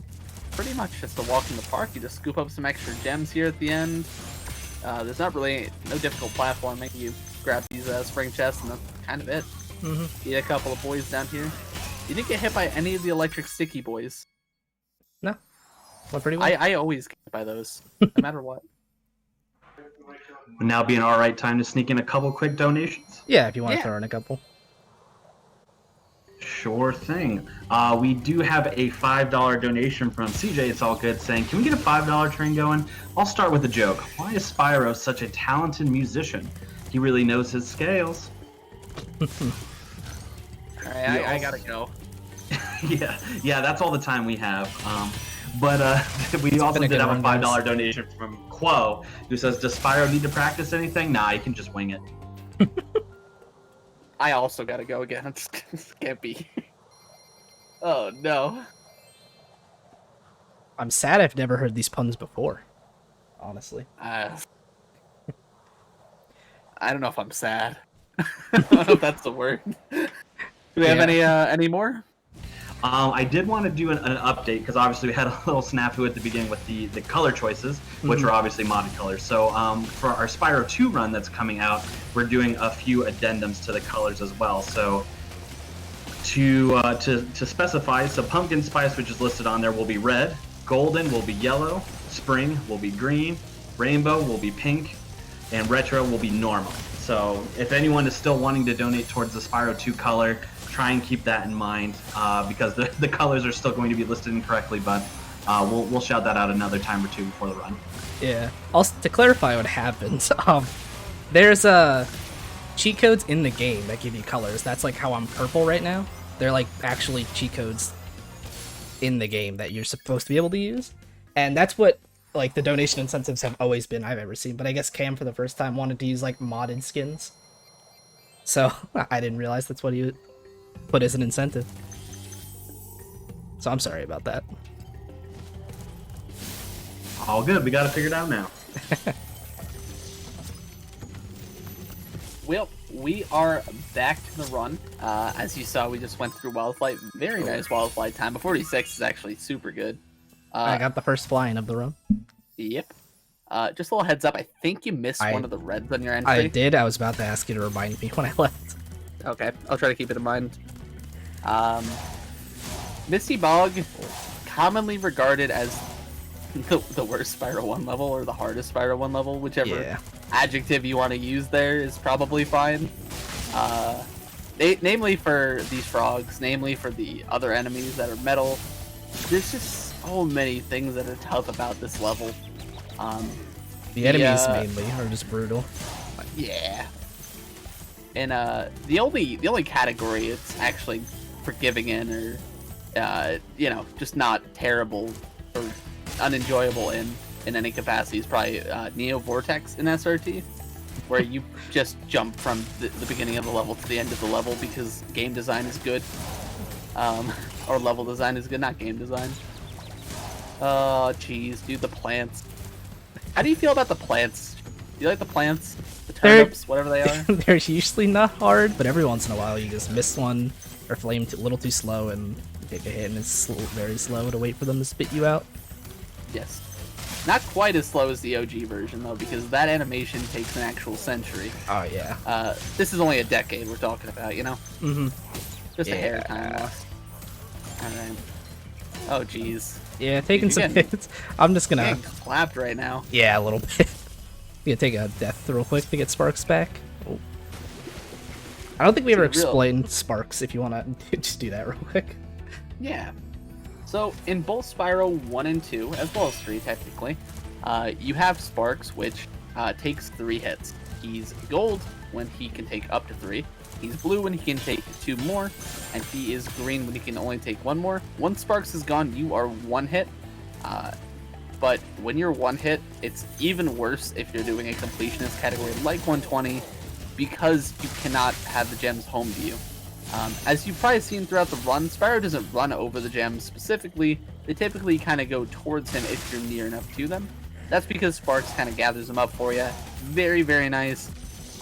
pretty much just a walk in the park. You just scoop up some extra gems here at the end. There's not really no difficult platforming. You grab these spring chests and that's kind of it. Eat a couple of boys down here. You didn't get hit by any of the electric sticky boys. No. Went pretty well. I always get hit by those, no matter what. Would now be an alright time to sneak in a couple quick donations? Yeah, if you want to throw in a couple. Sure thing. We do have a $5 donation from CJ, It's All Good, saying, can we get a $5 train going? I'll start with a joke. Why is Spyro such a talented musician? He really knows his scales. Alright, I gotta go. yeah, that's all the time we have. But we also did have a $5 donation from Quo, who says, does Spyro need to practice anything? Nah, he can just wing it. I also gotta go again. I just can't be. Oh no. I'm sad I've never heard these puns before. Honestly. I don't know if I'm sad. I don't know if that's the word. Do we have any more? I did want to do an update because obviously we had a little snafu at the beginning with the color choices, which are obviously modded colors. So for our Spyro 2 run that's coming out, we're doing a few addendums to the colors as well. So to specify, so pumpkin spice, which is listed on there, will be red, golden will be yellow, spring will be green, rainbow will be pink, and retro will be normal. So if anyone is still wanting to donate towards the Spyro 2 color, try and keep that in mind because the colors are still going to be listed incorrectly, but we'll shout that out another time or two before the run. Yeah. Also, to clarify what happens, there's cheat codes in the game that give you colors. That's like how I'm purple right now. They're like actually cheat codes in the game that you're supposed to be able to use, and that's what like the donation incentives have always been I've ever seen. But I guess Cam for the first time wanted to use like modded skins, so I didn't realize that's what he put as an incentive. So I'm sorry about that. All good. We got it figured out now. Well, we are back to the run. As you saw, we just went through Wild Flight. Very nice Wild Flight time. But 46 is actually super good. I got the first flying of the run. Yep. Just a little heads up. I think you missed one of the reds on your entry. I did. I was about to ask you to remind me when I left. Okay, I'll try to keep it in mind. Misty Bog, commonly regarded as the worst Spyro 1 level or the hardest Spyro 1 level, whichever adjective you want to use there is probably fine. Namely for these frogs, namely for the other enemies that are metal. There's just so many things that are tough about this level. The enemies mainly are just brutal. Yeah. And the only category it's actually forgiving in, or just not terrible or unenjoyable in any capacity, is probably Neo Vortex in SRT, where you just jump from the beginning of the level to the end of the level because game design is good, or level design is good, not game design. Oh jeez, dude, the plants. How do you feel about the plants? Do you like the plants? The turnips, whatever they are? They're usually not hard, but every once in a while you just miss one or flame a little too slow and take a hit, and it's very slow to wait for them to spit you out. Yes. Not quite as slow as the OG version, though, because that animation takes an actual century. Oh, yeah. This is only a decade we're talking about, you know? Mm-hmm. Just a hair of time lost. Alright. Oh, jeez. Yeah, taking some hits. I'm just gonna... Getting clapped right now. Yeah, a little bit. Gonna take a death real quick to get Sparks back. Oh. I don't think we ever explained Sparks, if you wanna just do that real quick. Yeah. So, in both Spyro 1 and 2, as well as 3 technically, you have Sparks, which takes 3 hits. He's gold when he can take up to 3. He's blue when he can take 2 more, and he is green when he can only take 1 more. Once Sparks is gone, you are 1 hit. But when you're 1 hit, it's even worse if you're doing a completionist category like 120, because you cannot have the gems home to you. As you've probably seen throughout the run, Spyro doesn't run over the gems specifically. They typically kind of go towards him if you're near enough to them. That's because Sparks kind of gathers them up for you. Very, very nice.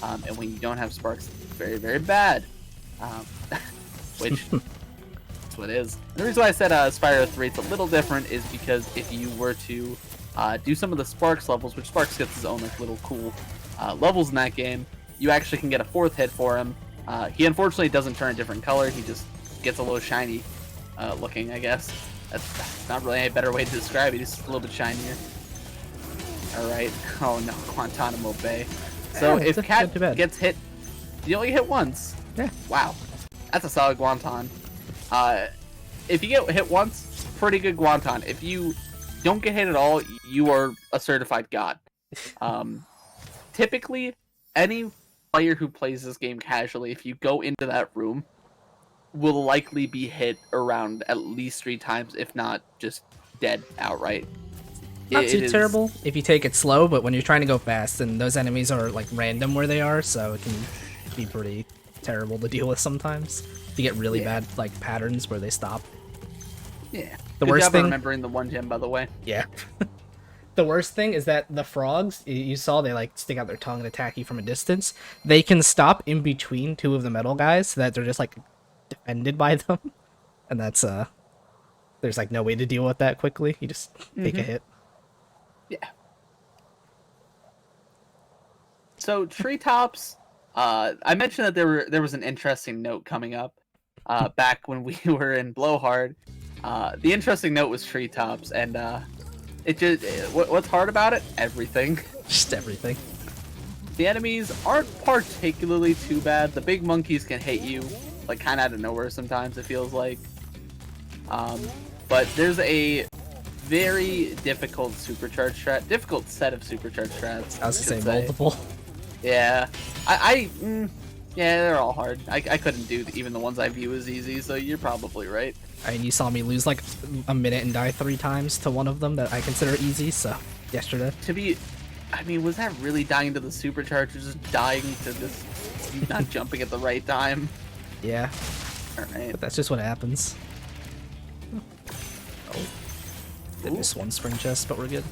And when you don't have Sparks, it's very, very bad. Which, that's what it is. And the reason why I said Spyro 3 it's a little different is because if you were to do some of the Sparks levels, which Sparks gets his own like little cool levels in that game, you actually can get a 4th hit for him. He unfortunately doesn't turn a different color. He just gets a little shiny looking, I guess. That's not really a better way to describe it. He's just a little bit shinier. Alright. Oh no, Guantanamo Bay. So Yeah, if Kat not too bad. gets hit, you only hit once. Yeah. Wow. That's a solid Guanton. If you get hit once, pretty good Guanton. If you don't get hit at all, you are a certified god. Typically, any player who plays this game casually, if you go into that room, will likely be hit around at least 3 times, if not just dead outright. Not It too is- terrible if you take it slow, but when you're trying to go fast, and those enemies are like random where they are, so it can be pretty terrible to deal with sometimes. You get really Yeah. bad like patterns where they stop. Yeah. The Good worst job thing- remembering the 1 gem, by the way. Yeah. The worst thing is that the frogs, you saw they like stick out their tongue and attack you from a distance. They can stop in between 2 of the metal guys so that they're just like defended by them. And that's there's like no way to deal with that quickly. You just take a hit. Yeah. So treetops, I mentioned that there was an interesting note coming up back when we were in Blowhard. The interesting note was treetops, and it just what's hard about it? Everything. Just everything. The enemies aren't particularly too bad. The big monkeys can hit you like kind of out of nowhere sometimes. It feels like, but there's a very difficult supercharged strat, difficult set of supercharged strats. I was should gonna say multiple. Yeah, yeah, they're all hard. I couldn't do even the ones I view as easy, so you're probably right. I mean, you saw me lose like a minute and die 3 times to one of them that I consider easy, so yesterday. I mean, was that really dying to the supercharger, just dying to this, not jumping at the right time? Yeah, Alright. but that's just what happens. Oh. Did Ooh. miss 1 spring chest, but we're good.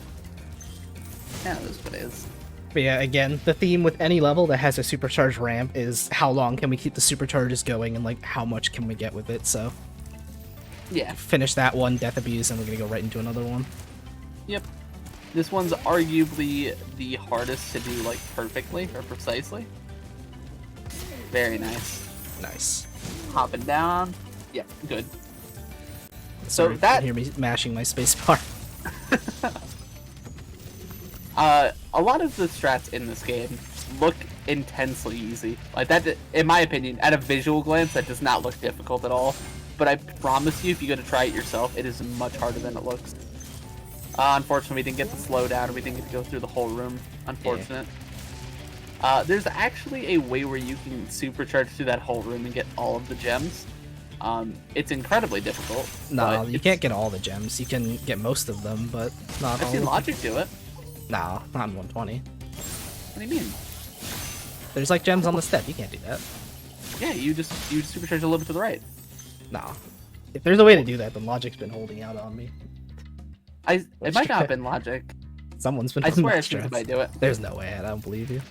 Yeah, that's what it is. But yeah, again, the theme with any level that has a supercharged ramp is how long can we keep the supercharges going and like how much can we get with it, so Yeah, finish that one, Death Abuse, and we're gonna go right into another one. yep. This one's arguably the hardest to do, like, perfectly or precisely. Very nice. Nice. Hopping down. Yeah, good. Sorry, you that- can hear me mashing my spacebar. A lot of the strats in this game look intensely easy. Like that, in my opinion, at a visual glance, that does not look difficult at all. But I promise you, if you go to try it yourself, it is much harder than it looks. Unfortunately, we didn't get the slowdown. We didn't get to go through the whole room. Unfortunate. There's actually a way where you can supercharge through that whole room and get all of the gems. It's incredibly difficult. No, but you it's- can't get all the gems. You can get most of them, but not I've all. seen of them. Logic do it. No, not in 120. What do you mean? There's like gems on the step. You can't do that. Yeah, you supercharge a little bit to the right. No. If there's a way to do that, then Logic's been holding out on me. It Let's might not try. have been Logic. Someone's been I holding swear my I've seen strats. somebody do it. There's no way. I don't believe you.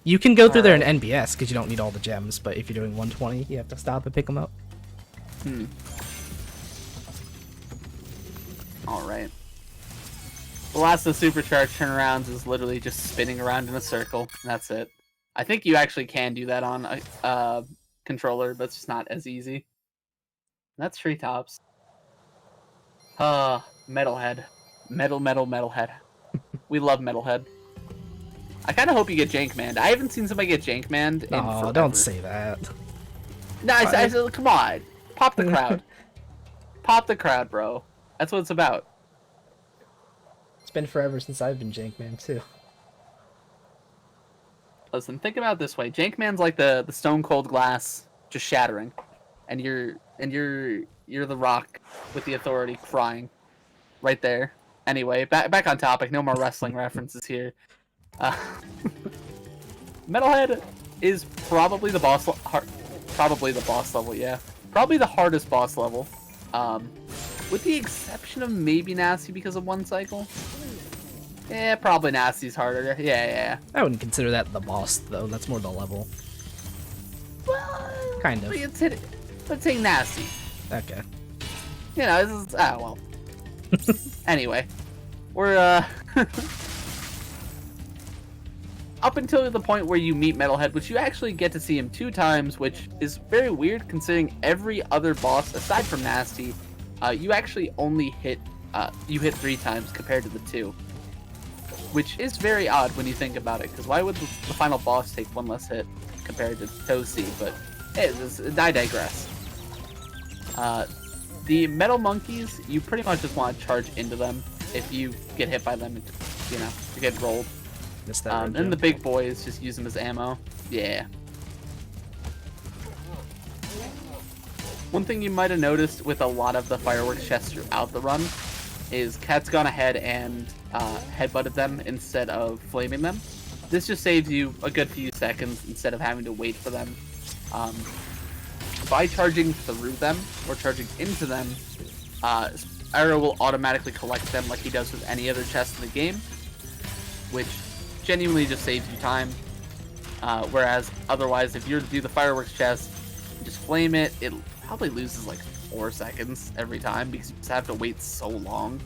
You can go through there in NBS because you don't need all the gems, but if you're doing 120, you have to stop and pick them up. Alright. The last of the supercharged turnarounds is literally just spinning around in a circle. And that's it. I think you actually can do that on a controller, but it's just not as easy. That's treetops. Metalhead. Metalhead. We love Metalhead. I kind of hope you get Jankmanned. I haven't seen somebody get Jankmanned in Oh, forever. don't say that. No, I said, come on. Pop the crowd. Pop the crowd, bro. That's what it's about. It's been forever since I've been Jankman too. Listen, think about it this way. Jankman's like the stone cold glass just shattering. And you're the rock with the authority crying. Right there. Anyway, back on topic. No more wrestling references here. Metalhead is probably the boss level, yeah. Probably the hardest boss level. With the exception of maybe Nasty because of one cycle. Yeah, probably Nasty's harder. Yeah. I wouldn't consider that the boss though. That's more the level. Well, Kind of. Let's say Nasty. Okay. You know, this is well. Anyway, we're up until the point where you meet Metalhead, which you actually get to see him 2 times, which is very weird considering every other boss aside from Nasty, you actually only hit 3 times compared to the 2, which is very odd when you think about it. Because why would the final boss take 1 less hit compared to Toasty? But I digress. The metal monkeys, you pretty much just want to charge into them. If you get hit by them, you get rolled. And the big boys, just use them as ammo. Yeah. One thing you might have noticed with a lot of the fireworks chests throughout the run is Kat's gone ahead and headbutted them instead of flaming them. This just saves you a good few seconds instead of having to wait for them. By charging through them or charging into them, Spyro will automatically collect them like he does with any other chest in the game, which genuinely just saves you time. Whereas otherwise, if you were to do the fireworks chest, just flame it, it probably loses like 4 seconds every time because you just have to wait so long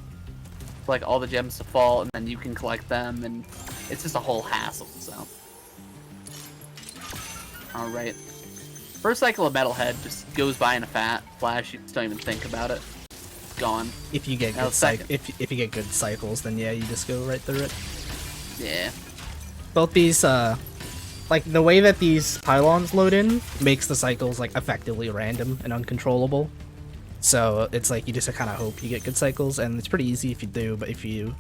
for like all the gems to fall, and then you can collect them, and it's just a whole hassle. So, all right. First cycle of Metalhead just goes by in a flash. You just don't even think about it. Gone. If you get good if you get good cycles, then yeah, you just go right through it. Yeah. Both these, like the way that these pylons load in makes the cycles like effectively random and uncontrollable. So it's like you just kind of hope you get good cycles, and it's pretty easy if you do. But if you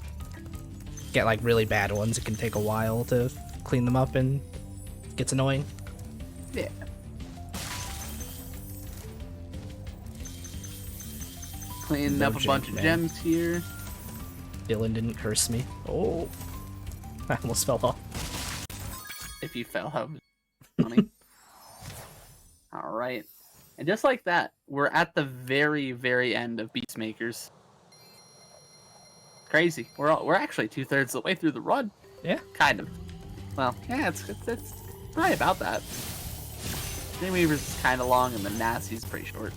get like really bad ones, it can take a while to clean them up, and it gets annoying. Yeah. Cleaning up a bunch of gems here. Dylan didn't curse me. Oh, I almost fell off. If you fell, how funny. All right, and just like that, we're at the very, very end of Beastmakers. Crazy. We're actually 2/3 of the way through the run. Yeah. Kind of. Well, yeah, it's probably about that. Dreamweaver's is kind of long, and the Nasty's pretty short.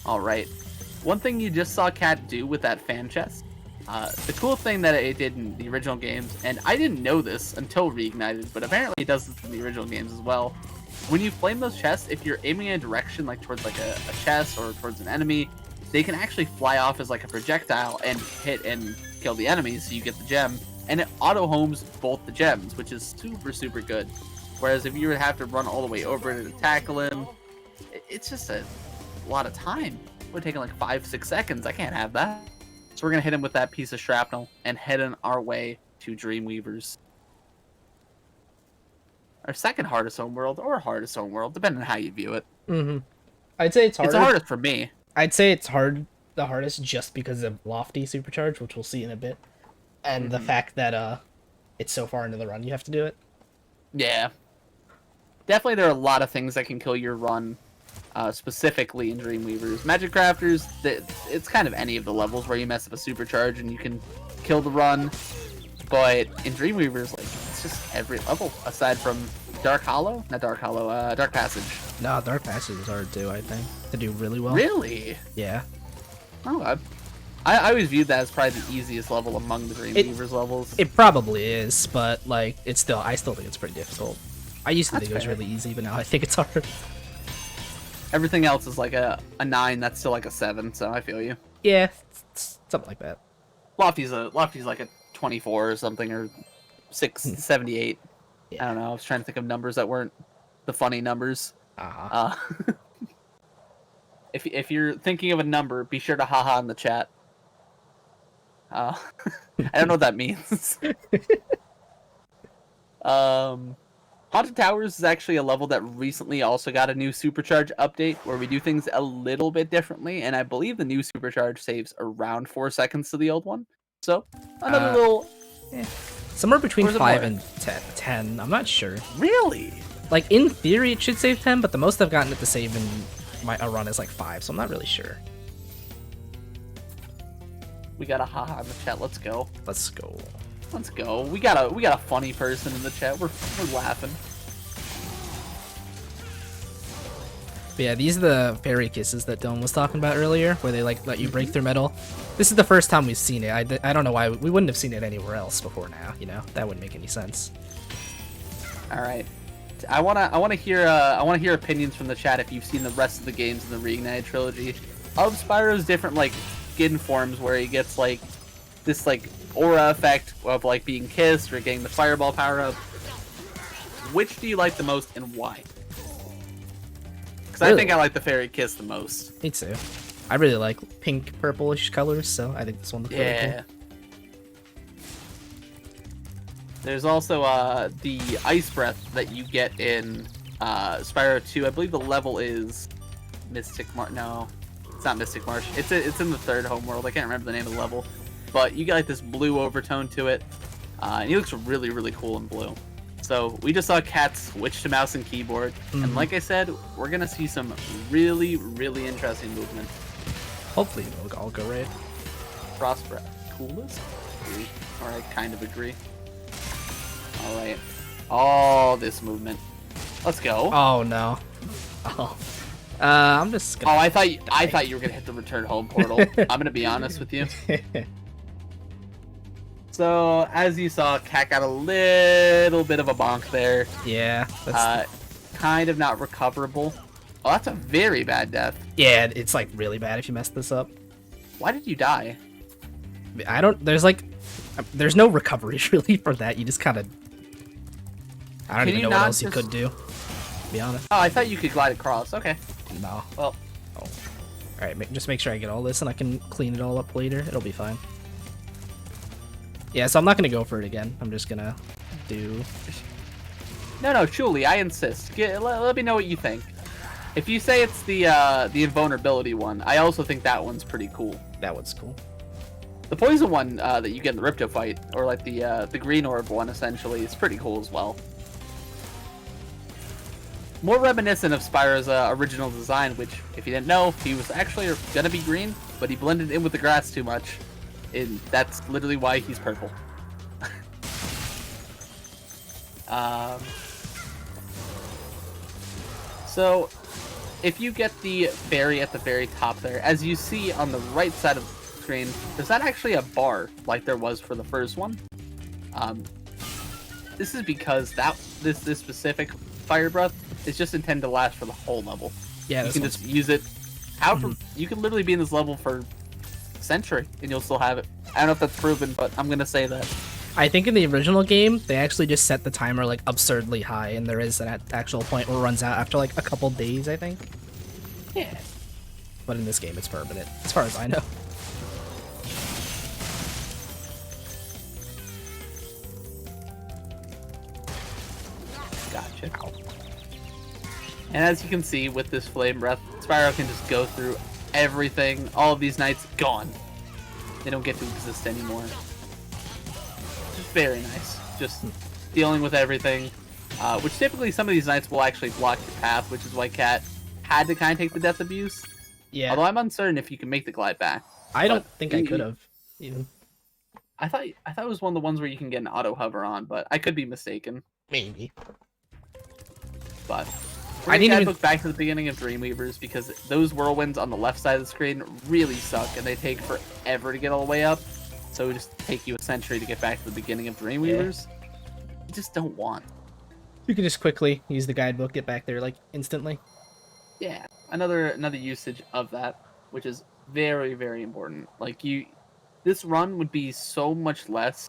Alright, one thing you just saw Kat do with that fan chest, the cool thing that it did in the original games, and I didn't know this until Reignited, but apparently it does this in the original games as well. When you flame those chests, if you're aiming in a direction like towards like a chest or towards an enemy, they can actually fly off as like a projectile and hit and kill the enemies, so you get the gem, and it auto-homes both the gems, which is super, super good. Whereas if you would have to run all the way over it and tackle him, it's just a lot of time. It would take like 5-6 seconds. I can't have that. So we're gonna hit him with that piece of shrapnel and head on our way to Dreamweavers. Our second hardest homeworld, or hardest homeworld, depending on how you view it. Mm-hmm. I'd say it's harder. It's the hardest for me. I'd say it's the hardest just because of Lofty Supercharged, which we'll see in a bit, and the fact that it's so far into the run you have to do it. Yeah. Definitely there are a lot of things that can kill your run. Specifically in Dreamweavers. Magic Crafters, it's kind of any of the levels where you mess up a supercharge and you can kill the run. But in Dreamweavers, like, it's just every level aside from Dark Hollow? Not Dark Hollow, Dark Passage. No, Dark Passage is hard too, I think. They do really well. Really? Yeah. Oh, I always viewed that as probably the easiest level among the Dreamweavers levels. It probably is, but like I still think it's pretty difficult. I used to think it was fair. really easy, but now I think it's hard. Everything else is like a 9, that's still like a 7, so I feel you. Yeah, something like that. Lofty's like a 24 or something, or 678. Yeah. I don't know, I was trying to think of numbers that weren't the funny numbers. If you're thinking of a number, be sure to haha in the chat. I don't know what that means. Haunted Towers is actually a level that recently also got a new Supercharge update where we do things a little bit differently, and I believe the new Supercharge saves around 4 seconds to the old one. So, another little... Somewhere between Where's it 5 more? and 10. I'm not sure. Really? Like, in theory, it should save 10, but the most I've gotten it to save in a run is like 5, so I'm not really sure. We got a haha in the chat. Let's go. Let's go. Let's go. We got a funny person in the chat. We're laughing. But yeah, these are the fairy kisses that Dylan was talking about earlier, where they like let you break through metal. This is the first time we've seen it. I don't know why we wouldn't have seen it anywhere else before now. You know, that wouldn't make any sense. All right. I wanna hear opinions from the chat if you've seen the rest of the games in the Reignited trilogy of Spyro's different like skin forms where he gets like this like aura effect of like being kissed or getting the fireball power up. Which do you like the most and why? Because I think I like the fairy kiss the most. Me too. I really like pink, purplish colors, so I think this one looks really cool. There's also the ice breath that you get in Spyro 2. I believe the level is Mystic Marsh. No, it's not Mystic Marsh. It's in the third homeworld. I can't remember the name of the level. But you get like this blue overtone to it. And he looks really, really cool in blue. So we just saw Kat switch to mouse and keyboard. And like I said, we're going to see some really, really interesting movement. Hopefully it'll all go right. Frost breath. Coolest? Agree. Or I kind of agree. Alright. Oh, this movement. Let's go. Oh no. Oh. I'm just gonna... Oh, I thought you were gonna hit the return home portal. I'm gonna be honest with you. So, as you saw, Kat got a little bit of a bonk there. Yeah. That's kind of not recoverable. Oh, that's a very bad death. Yeah, it's like really bad if you mess this up. Why did you die? I don't... There's no recovery really for that. You just kind of... I don't even know what else you could do, to be honest. Oh, I thought you could glide across. Okay. No. Well. Oh. Alright, just make sure I get all this and I can clean it all up later. It'll be fine. Yeah, so I'm not going to go for it again. I'm just going to do... No, truly, I insist. Let me know what you think. If you say it's the invulnerability one, I also think that one's pretty cool. That one's cool. The poison one that you get in the Ripto fight, or like the green orb one, essentially, is pretty cool as well. More reminiscent of Spyro's original design, which, if you didn't know, he was actually gonna be green, but he blended in with the grass too much, and that's literally why he's purple. So, if you get the fairy at the very top there, as you see on the right side of the screen, there's not actually a bar like there was for the first one. This is because this specific fire breath is just intended to last for the whole level. Yeah, you can just use it. You can literally be in this level for a century and you'll still have it. I don't know if that's proven, but I'm gonna say that. I think in the original game, they actually just set the timer like absurdly high, and there is an actual point where it runs out after like a couple days, I think. Yeah. But in this game, it's permanent, as far as I know. Gotcha. Ow. And as you can see with this flame breath, Spyro can just go through everything. All of these knights gone. They don't get to exist anymore. Just very nice. Just dealing with everything. Which typically some of these knights will actually block your path, which is why Kat had to kind of take the death abuse. Yeah. Although I'm uncertain if you can make the glide back. I don't think I could have. Even. I thought it was one of the ones where you can get an auto hover on, but I could be mistaken. Maybe. But I didn't even look back to the beginning of Dreamweavers because those whirlwinds on the left side of the screen really suck and they take forever to get all the way up. So it just take you a century to get back to the beginning of Dreamweavers. Yeah. You just don't want. You can just quickly use the guidebook, get back there like instantly. Yeah, another usage of that, which is very, very important. Like this run would be so much less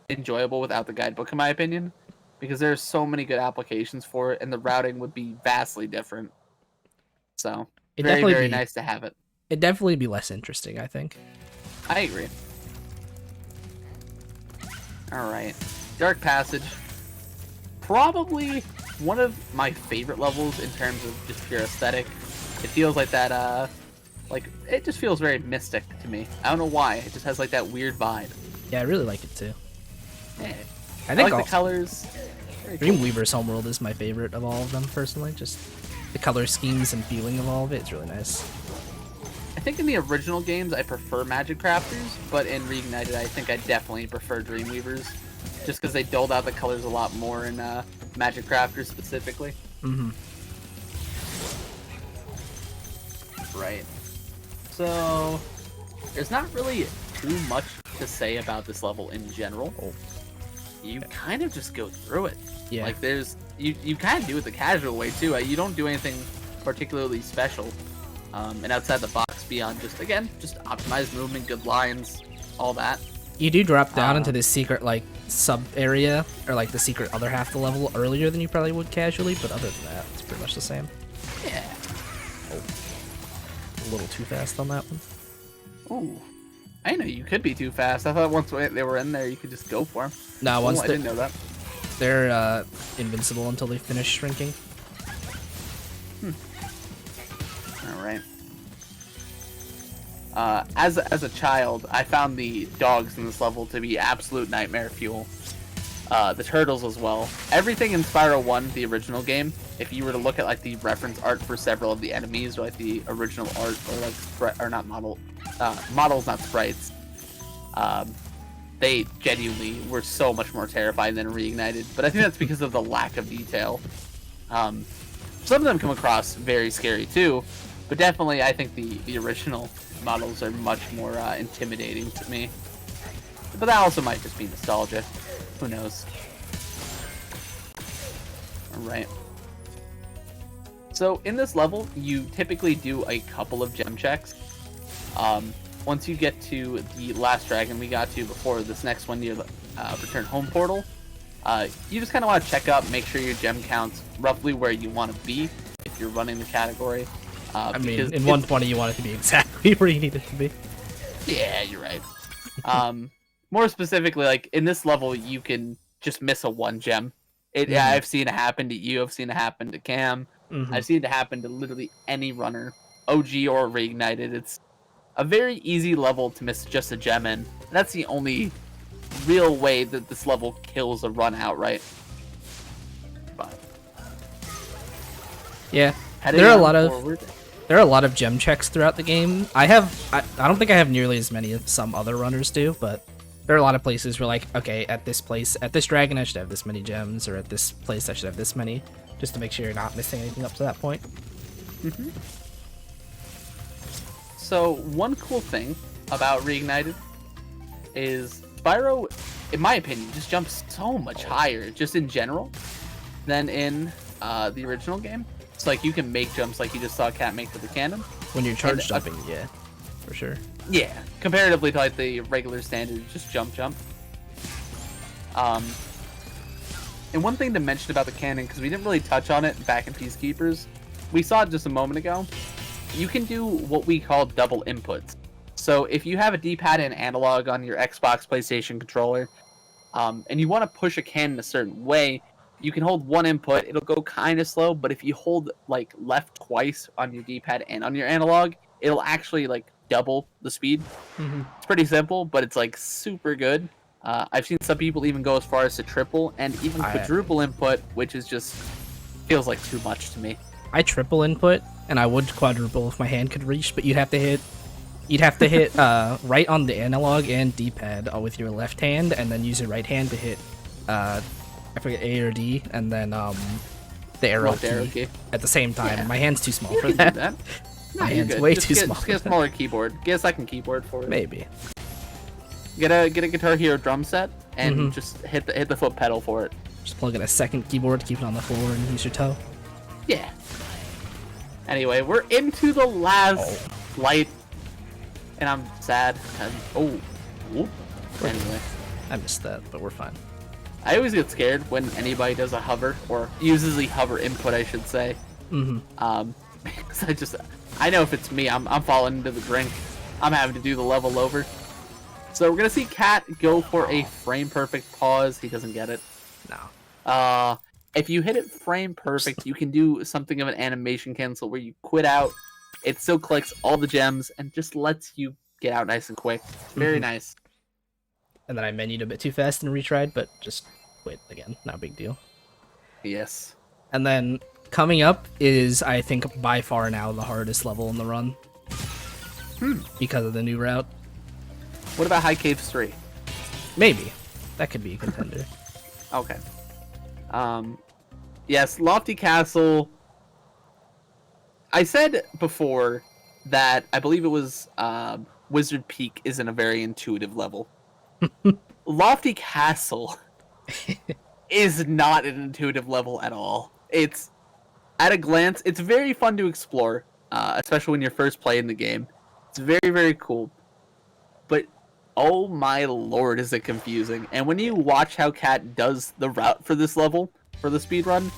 enjoyable without the guidebook, in my opinion, because there's so many good applications for it, and the routing would be vastly different. So very, very nice to have it. It'd definitely be less interesting, I think. I agree. All right, Dark Passage. Probably one of my favorite levels in terms of just pure aesthetic. It feels like that, it just feels very mystic to me. I don't know why. It just has like that weird vibe. Yeah, I really like it too. Yeah. I think like the colors. Very cool. Dreamweaver's Homeworld is my favorite of all of them, personally. Just the color schemes and feeling of all of it. It's really nice. I think in the original games I prefer Magic Crafters, but in Reignited I think I definitely prefer Dreamweavers, just because they doled out the colors a lot more in Magic Crafters specifically. Mm-hmm. Right. So there's not really too much to say about this level in general. Oh. You kind of just go through it. Yeah. Like there's you kind of do it the casual way too. You don't do anything particularly special. And outside the box beyond just optimized movement, good lines, all that. You do drop down into this secret like sub area or like the secret other half of the level earlier than you probably would casually, but other than that, it's pretty much the same. Yeah. Oh. A little too fast on that one. Ooh. I know you could be too fast. I thought once they were in there, you could just go for them. No, once I didn't know that. They're invincible until they finish shrinking. All right. As a child, I found the dogs in this level to be absolute nightmare fuel. The turtles as well. Everything in Spyro 1, the original game, if you were to look at like the reference art for several of the enemies or like the original art or like models, not sprites, they genuinely were so much more terrifying than Reignited. But I think that's because of the lack of detail. Some of them come across very scary too, but definitely I think the original models are much more intimidating to me. But that also might just be nostalgia. Who knows? Alright. So in this level, you typically do a couple of gem checks. Once you get to the last dragon we got to before this next one near the return home portal, you just kind of want to check up, make sure your gem count's roughly where you want to be if you're running the category. I mean, in 120 you want it to be exactly where you need it to be. Yeah, you're right. More specifically, like in this level, you can just miss a one gem. Yeah, I've seen it happen to you. I've seen it happen to Cam. I've seen it happen to literally any runner, OG or Reignited. It's a very easy level to miss just a gem in. That's the only real way that this level kills a run outright. But yeah, there are a lot of gem checks throughout the game. I don't think I have nearly as many as some other runners do, but there are a lot of places where like, okay, at this place, at this dragon I should have this many gems, or at this place I should have this many, just to make sure you're not missing anything up to that point. So one cool thing about Reignited is Spyro, in my opinion, just jumps so much higher, just in general, than in the original game. It's like you can make jumps like you just saw Kat make to the cannon. When you're charge jumping, yeah, for sure. Yeah, comparatively to like the regular standard, just jump. And one thing to mention about the cannon, because we didn't really touch on it back in Peacekeepers, we saw it just a moment ago. You can do what we call double inputs. So if you have a D-pad and analog on your Xbox, PlayStation controller, and you want to push a cannon a certain way, you can hold one input. It'll go kind of slow, but if you hold like left twice on your D-pad and on your analog, it'll actually like double the speed. It's pretty simple, but it's like super good. I've seen some people even go as far as to triple and even quadruple input, which is just feels like too much to me. I triple input, and I would quadruple if my hand could reach, but you'd have to hit right on the analog and D-pad with your left hand, and then use your right hand to hit I forget A or D, and then the arrow key at the same time. Yeah. My hand's too small for that. My hand's way too small. Just get a smaller keyboard. Get a second keyboard for it. Maybe. Get a Guitar Hero drum set and just hit the foot pedal for it. Just plug in a second keyboard to keep it on the floor and use your toe. Yeah. Anyway, we're into the last flight, and I'm sad. Anyway, I missed that, but we're fine. I always get scared when anybody does a hover or uses the hover input, I should say. Because I know if it's me, I'm falling into the drink. I'm having to do the level over. So we're gonna see Kat go for a frame perfect pause. He doesn't get it. No. If you hit it frame perfect, you can do something of an animation cancel where you quit out. It still collects all the gems and just lets you get out nice and quick. It's very nice. And then I menued a bit too fast and retried, but just quit again. Not a big deal. Yes. And then coming up is, I think, by far now the hardest level in the run. Because of the new route. What about High Caves 3? Maybe. That could be a contender. Okay. Yes, Lofty Castle. I said before that I believe it was Wizard Peak isn't a very intuitive level. Lofty Castle is not an intuitive level at all. It's, at a glance, it's very fun to explore, especially when you're first playing the game. It's very, very cool. But, oh my lord, is it confusing. And when you watch how Kat does the route for this level, for the speedrun,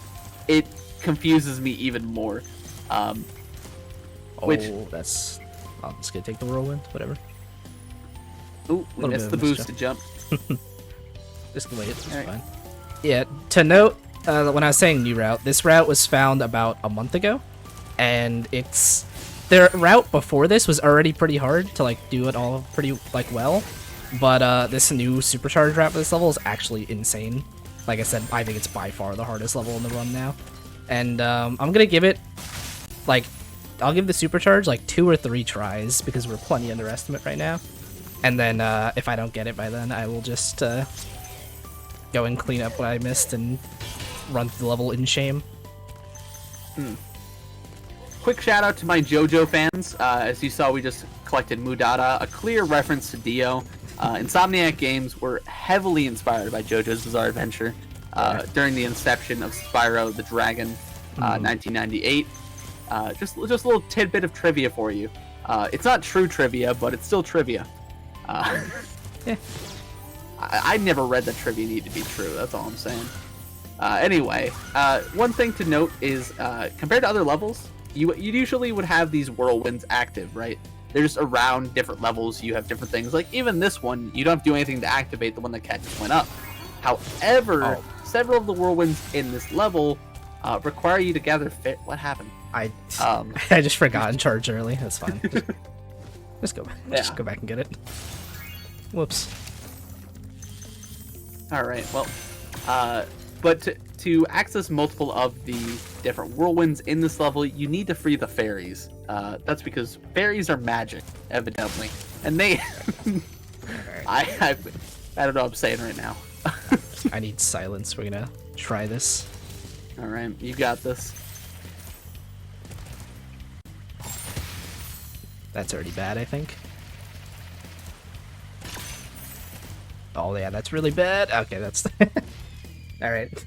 it confuses me even more. That's... I'm just gonna take the whirlwind, whatever. Ooh, we missed the boost to jump. Just wait, it's Alright. fine. Yeah, to note, when I was saying new route, this route was found about a month ago, and it's... Their route before this was already pretty hard to, like, do it all pretty, like, well, but, this new Supercharged route for this level is actually insane. Like I said, I think it's by far the hardest level in the run now. And, I'm gonna give it, like, I'll give the Supercharge, like, 2 or 3 tries, because we're plenty underestimate right now. And then, if I don't get it by then, I will just, go and clean up what I missed and run through the level in shame. Quick shout out to my JoJo fans. As you saw, we just collected Mudata, a clear reference to Dio. Insomniac Games were heavily inspired by JoJo's Bizarre Adventure during the inception of Spyro the Dragon, 1998. Just a little tidbit of trivia for you. It's not true trivia, but it's still trivia. I never read that trivia needed to be true. That's all I'm saying. Anyway, one thing to note is compared to other levels, you usually would have these whirlwinds active, right? They're just around different levels. You have different things. Like even this one, you don't have to do anything to activate the one that Kat just went up. However, several of the whirlwinds in this level require you to gather fit. What happened? I just forgot and charged early. That's fine. Just go back. Just go back and get it. Whoops. All right. Well, but to access multiple of the different whirlwinds in this level, you need to free the fairies. That's because fairies are magic, evidently, and they. I don't know what I'm saying right now. I need silence. We're gonna try this. All right, you got this. That's already bad, I think. Oh yeah, that's really bad. Okay, that's all right.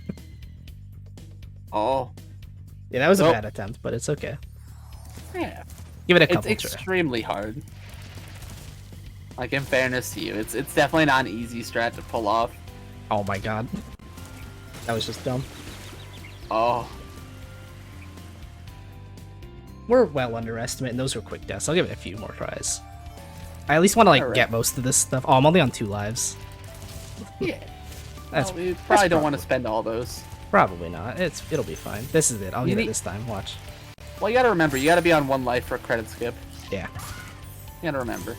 Oh, yeah, that was a bad attempt, but it's okay. Yeah, give it a couple. It's extremely hard. Like in fairness to you, it's definitely not an easy strat to pull off. Oh my god, that was just dumb. Oh, we're well underestimated, and those were quick deaths. I'll give it a few more tries. I at least want to like get most of this stuff. Oh, I'm only on 2 lives. Yeah, that's we probably don't want to spend all those. Probably not. It'll be fine. This is it. I'll get it this time. Watch. Well, you gotta remember, you gotta be on 1 life for a credit skip. Yeah. You gotta remember.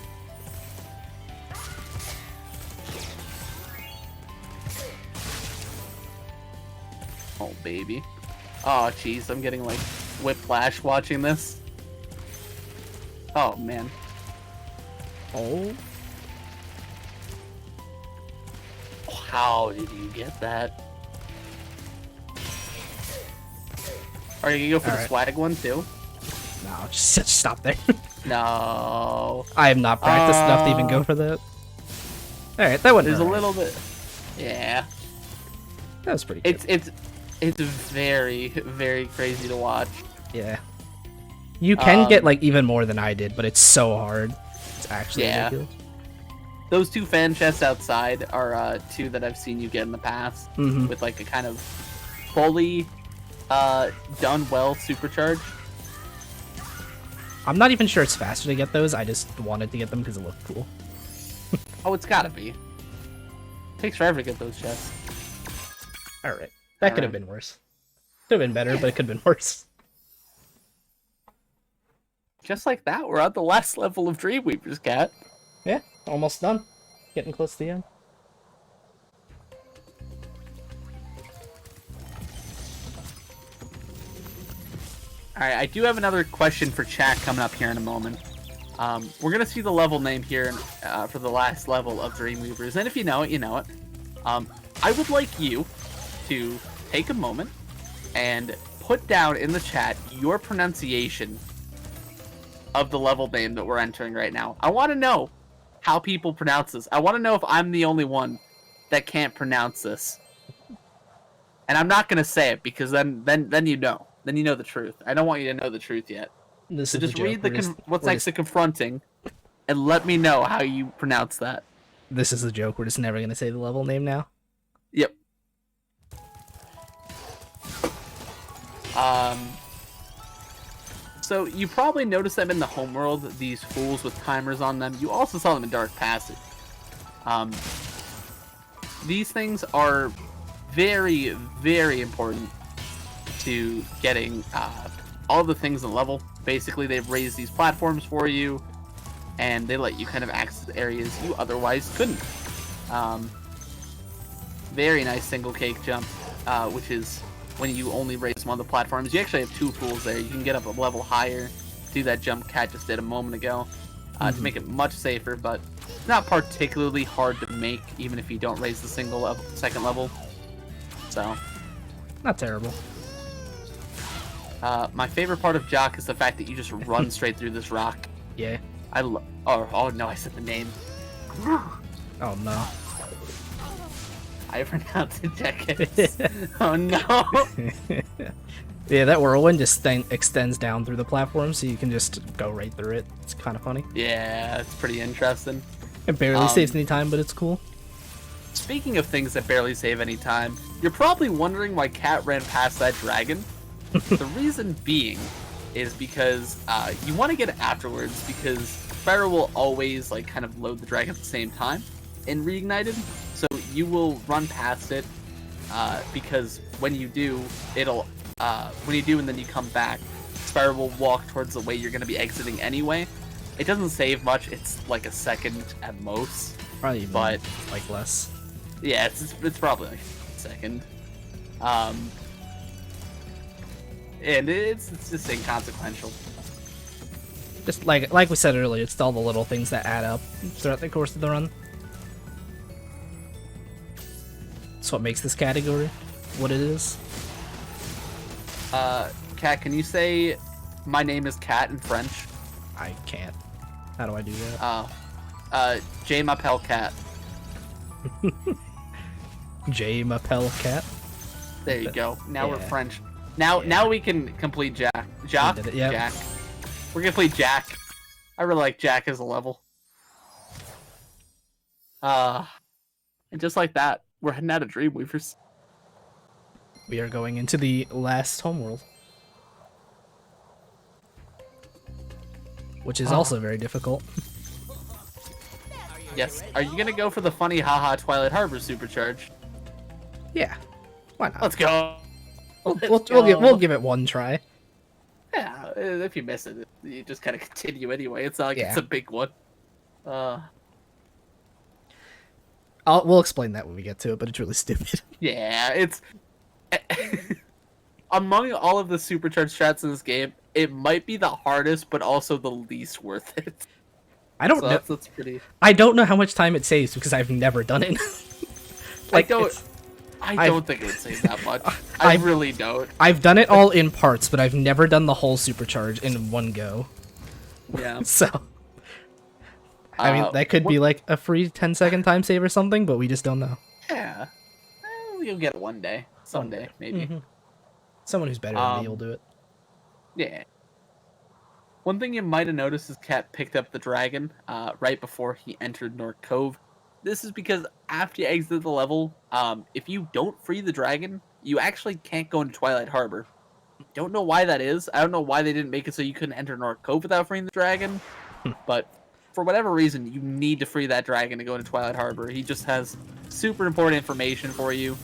Oh, baby. Oh, jeez, I'm getting, like, whiplash watching this. Oh, man. Oh. How did you get that? Are you gonna go for the swag one, too? No, just stop there. No. I am not practiced enough to even go for that. Alright, that one. There's a little bit... Yeah. That was pretty good. It's very, very crazy to watch. Yeah. You can get, like, even more than I did, but it's so hard. It's actually ridiculous. Those 2 fan chests outside are 2 that I've seen you get in the past. With, like, a kind of fully done well supercharge. I'm not even sure it's faster to get those. I just wanted to get them because it looked cool. Oh, it's gotta be. Takes forever to get those chests. Alright. That could have been worse. Could have been better, but it could have been worse. Just like that, we're at the last level of Dreamweaver's Cat. Yeah, almost done. Getting close to the end. Alright, I do have another question for chat coming up here in a moment. We're gonna see the level name here for the last level of Dreamweavers, and if you know it, you know it. I would like you to take a moment and put down in the chat your pronunciation of the level name that we're entering right now. I want to know how people pronounce this. I want to know if I'm the only one that can't pronounce this. And I'm not gonna say it because then you know. Then you know the truth. I don't want you to know the truth yet. So just read what's next to confronting, and let me know how you pronounce that. This is the joke. We're just never gonna say the level name now. Yep. So you probably noticed them in the homeworld, these fools with timers on them. You also saw them in Dark Passage. These things are very, very important to getting all the things in the level. Basically, they've raised these platforms for you, and they let you kind of access areas you otherwise couldn't. Very nice single cake jump, which is when you only raise one of the platforms. You actually have two fools there. You can get up a level higher, do that jump Kat just did a moment ago, to make it much safer, but not particularly hard to make, even if you don't raise the second level. So, not terrible. My favorite part of Jock is the fact that you just run straight through this rock. Yeah. Oh no, I said the name. Oh no. I pronounced it decades. Oh no. Yeah, that whirlwind just extends down through the platform, so you can just go right through it. It's kind of funny. Yeah, it's pretty interesting. It barely saves any time, but it's cool. Speaking of things that barely save any time, you're probably wondering why Kat ran past that dragon. The reason being is because you want to get it afterwards, because Spyro will always like kind of load the dragon at the same time in Reignited, so you will run past it because when you do, and then you come back, Spyro will walk towards the way you're going to be exiting anyway. It doesn't save much, it's like a second at most. Probably even, but like less. Yeah, it's probably like a second. And it's just inconsequential. Just like we said earlier, it's all the little things that add up throughout the course of the run. That's what makes this category what it is. Kat, can you say "My name is Kat" in French? I can't. How do I do that? Je m'appelle Kat. Je m'appelle Kat. There you go. Now we're Yeah. French. Now we can complete Jack. Jack? did it, yep. Jack. We're gonna play Jack. I really like Jack as a level. And just like that, we're heading out of Dreamweavers. We are going into the last homeworld, which is also very difficult. Yes. Are you gonna go for the funny haha Twilight Harbor Supercharged? Yeah, why not? Let's go. We'll give it one try. Yeah, if you miss it, you just kind of continue anyway. It's not like it's Yeah. a big one. We'll explain that when we get to it, but it's really stupid. Yeah, it's among all of the supercharged strats in this game, it might be the hardest, but also the least worth it. I don't know. That's pretty. I don't know how much time it saves because I've never done it. I don't think it would save that much. I really don't. I've done it all in parts, but I've never done the whole supercharge in one go. Yeah. So, I mean, that could be like a free 10-second time save or something, but we just don't know. Yeah. Well, you'll get it one day. Someday, maybe. Mm-hmm. Someone who's better than me will do it. Yeah. One thing you might have noticed is Kat picked up the dragon right before he entered North Cove. This is because after you exit the level, if you don't free the dragon, you actually can't go into Twilight Harbor. Don't know why that is. I don't know why they didn't make it so you couldn't enter North Cove without freeing the dragon, but for whatever reason, you need to free that dragon to go into Twilight Harbor. He just has super important information for you,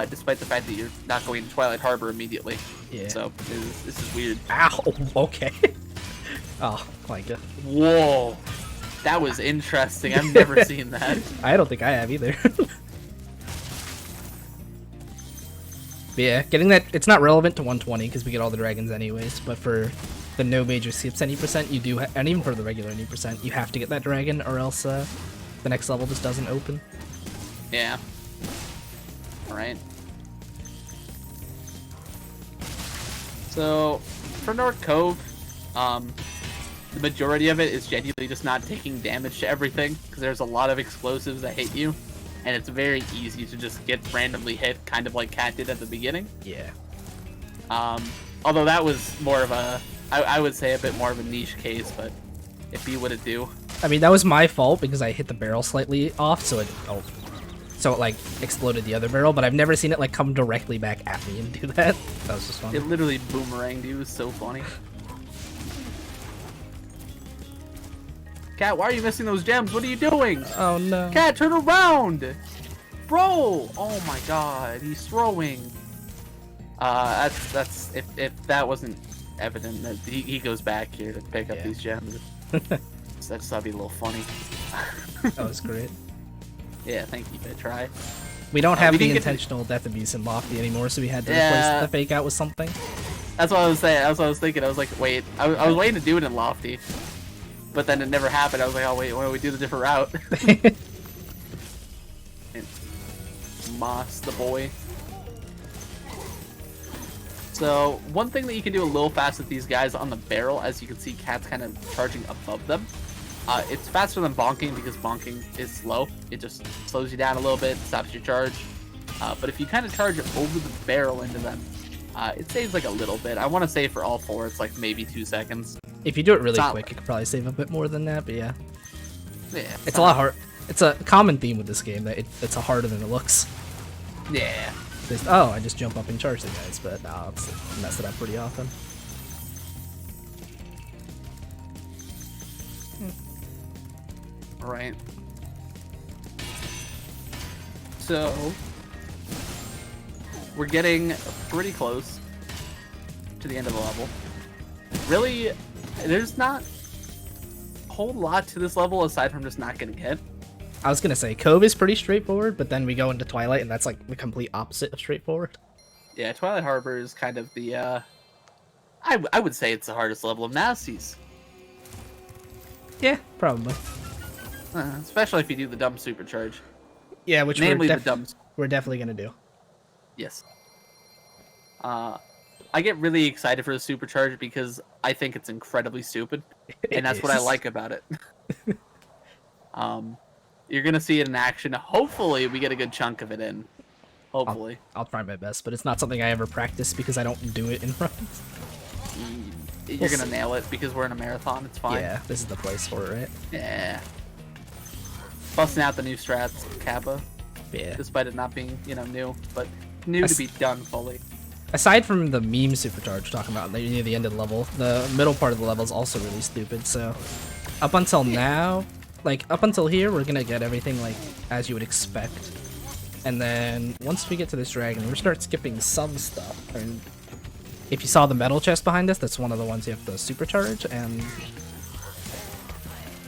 despite the fact that you're not going to Twilight Harbor immediately. Yeah. So this is weird. Ow. Okay. Oh my god. Whoa. That was interesting. I've never seen that. I don't think I have either. But yeah, getting that, it's not relevant to 120 because we get all the dragons anyways, but for the no major skips any percent, you do, and even for the regular any percent, you have to get that dragon or else the next level just doesn't open. Yeah. Alright. So, for North Cove, the majority of it is genuinely just not taking damage to everything, because there's a lot of explosives that hit you, and it's very easy to just get randomly hit, kind of like Kat did at the beginning. Yeah. Although that was more of a, I would say a bit more of a niche case, but if you would do. I mean, that was my fault because I hit the barrel slightly off, so it like exploded the other barrel, but I've never seen it like come directly back at me and do that. That was just fun. It literally boomeranged you. It was so funny. Kat, why are you missing those gems? What are you doing? Oh no. Kat, turn around! Bro! Oh my god, he's throwing. That's if that wasn't evident, that he goes back here to pick up these gems. That'd be a little funny. That was great. Yeah, thank you. I try. We don't have we the didn't get intentional death abuse in Lofty anymore, so we had to replace the fake out with something. That's what I was saying. That's what I was thinking. I was like, wait, I was waiting to do it in Lofty, but then it never happened. I was like, oh wait, why don't we do the different route? And Moss the boy. So one thing that you can do a little fast with these guys on the barrel, as you can see, Kat's kind of charging above them. It's faster than bonking because bonking is slow. It just slows you down a little bit, stops your charge. But if you kind of charge over the barrel into them, it saves like a little bit. I want to say for all four, it's like maybe 2 seconds. If you do it really quick, you could probably save a bit more than that, but yeah. Yeah. It's a lot hard. It's a common theme with this game that it's harder than it looks. Yeah. Oh, I just jump up and charge the guys, but I'll mess it up pretty often. Right. So we're getting pretty close to the end of the level. Really, there's not a whole lot to this level aside from just not getting hit. I was gonna say Cove is pretty straightforward, but then we go into Twilight, and that's like the complete opposite of straightforward. Yeah, Twilight Harbor is kind of the I would say it's the hardest level of Nasties. Yeah, probably. Especially if you do the dumb supercharge. Yeah, which namely we're, the dumbs. we're definitely gonna do. Yes. I get really excited for the supercharge because I think it's incredibly stupid, and that's what I like about it. You're gonna see it in action. Hopefully, we get a good chunk of it in. Hopefully. I'll try my best, but it's not something I ever practice because I don't do it in runs. You're gonna nail it because we're in a marathon. It's fine. Yeah, this is the place for it, right? Yeah. Busting out the new Strats Kappa, Yeah. despite it not being, new, but new to be done fully. Aside from the meme supercharge talking about near the end of the level, the middle part of the level is also really stupid. So up until now, up until here, we're gonna get everything as you would expect. And then once we get to this dragon, we'll start skipping some stuff. And if you saw the metal chest behind us, that's one of the ones you have to supercharge, and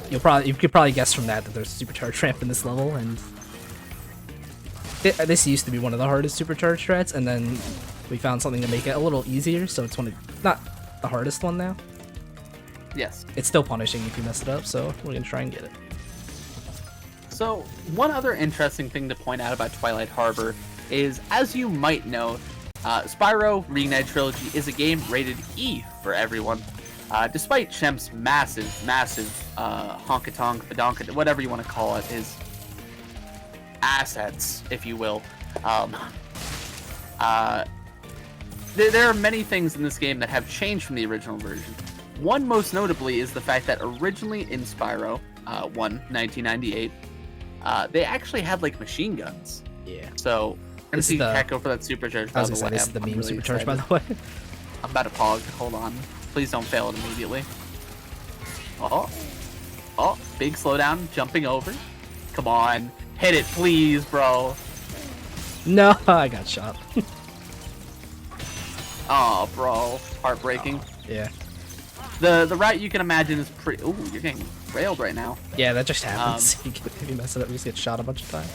you could probably guess from that there's a supercharge ramp in this level, and this used to be one of the hardest supercharge strats, and then we found something to make it a little easier, so it's not the hardest one now. Yes. It's still punishing if you mess it up, so we're gonna try and get it. So, one other interesting thing to point out about Twilight Harbor is, as you might know, Spyro Reignited Trilogy is a game rated E for everyone, despite Shemp's massive honkatonk, fadonka, whatever you want to call it, his assets, if you will. There are many things in this game that have changed from the original version. One most notably is the fact that originally in Spyro 1, 1998, they actually had machine guns. Yeah. So I'm gonna see Kat go for that supercharge. I was gonna say, this is the meme really supercharge, excited. by the way. I'm about to pog. Hold on. Please don't fail it immediately. Oh. big slowdown, jumping over. Come on, hit it, please, bro. No, I got shot. Oh, bro, heartbreaking. Yeah. The route you can imagine is pretty. Ooh, you're getting railed right now. Yeah, that just happens. If you mess it up, you just get shot a bunch of times.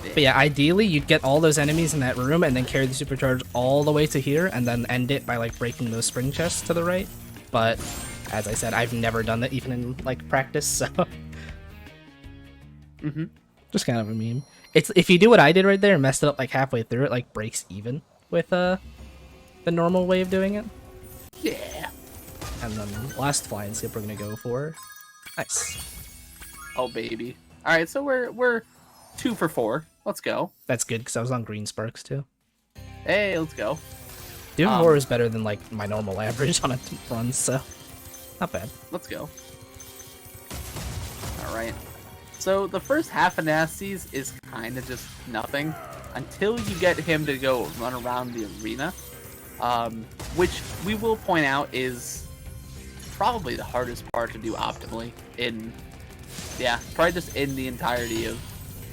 But yeah, ideally, you'd get all those enemies in that room and then carry the supercharge all the way to here and then end it by, like, breaking those spring chests to the right. But, as I said, I've never done that even in, like, practice, so... Just kind of a meme. It's if you do what I did right there and messed it up, like, halfway through, it, like, breaks even with, the normal way of doing it. Yeah. And then last flying skip we're gonna go for. Nice. Oh, baby. Alright, so we're 2 for 4. Let's go. That's good, because I was on green sparks, too. Hey, let's go. Doing 4 is better than, like, my normal average on a run, so... Not bad. Let's go. Alright. So, the first half of Nasty's is kind of just nothing until you get him to go run around the arena. Which we will point out is probably the hardest part to do optimally in... Yeah, probably just in the entirety of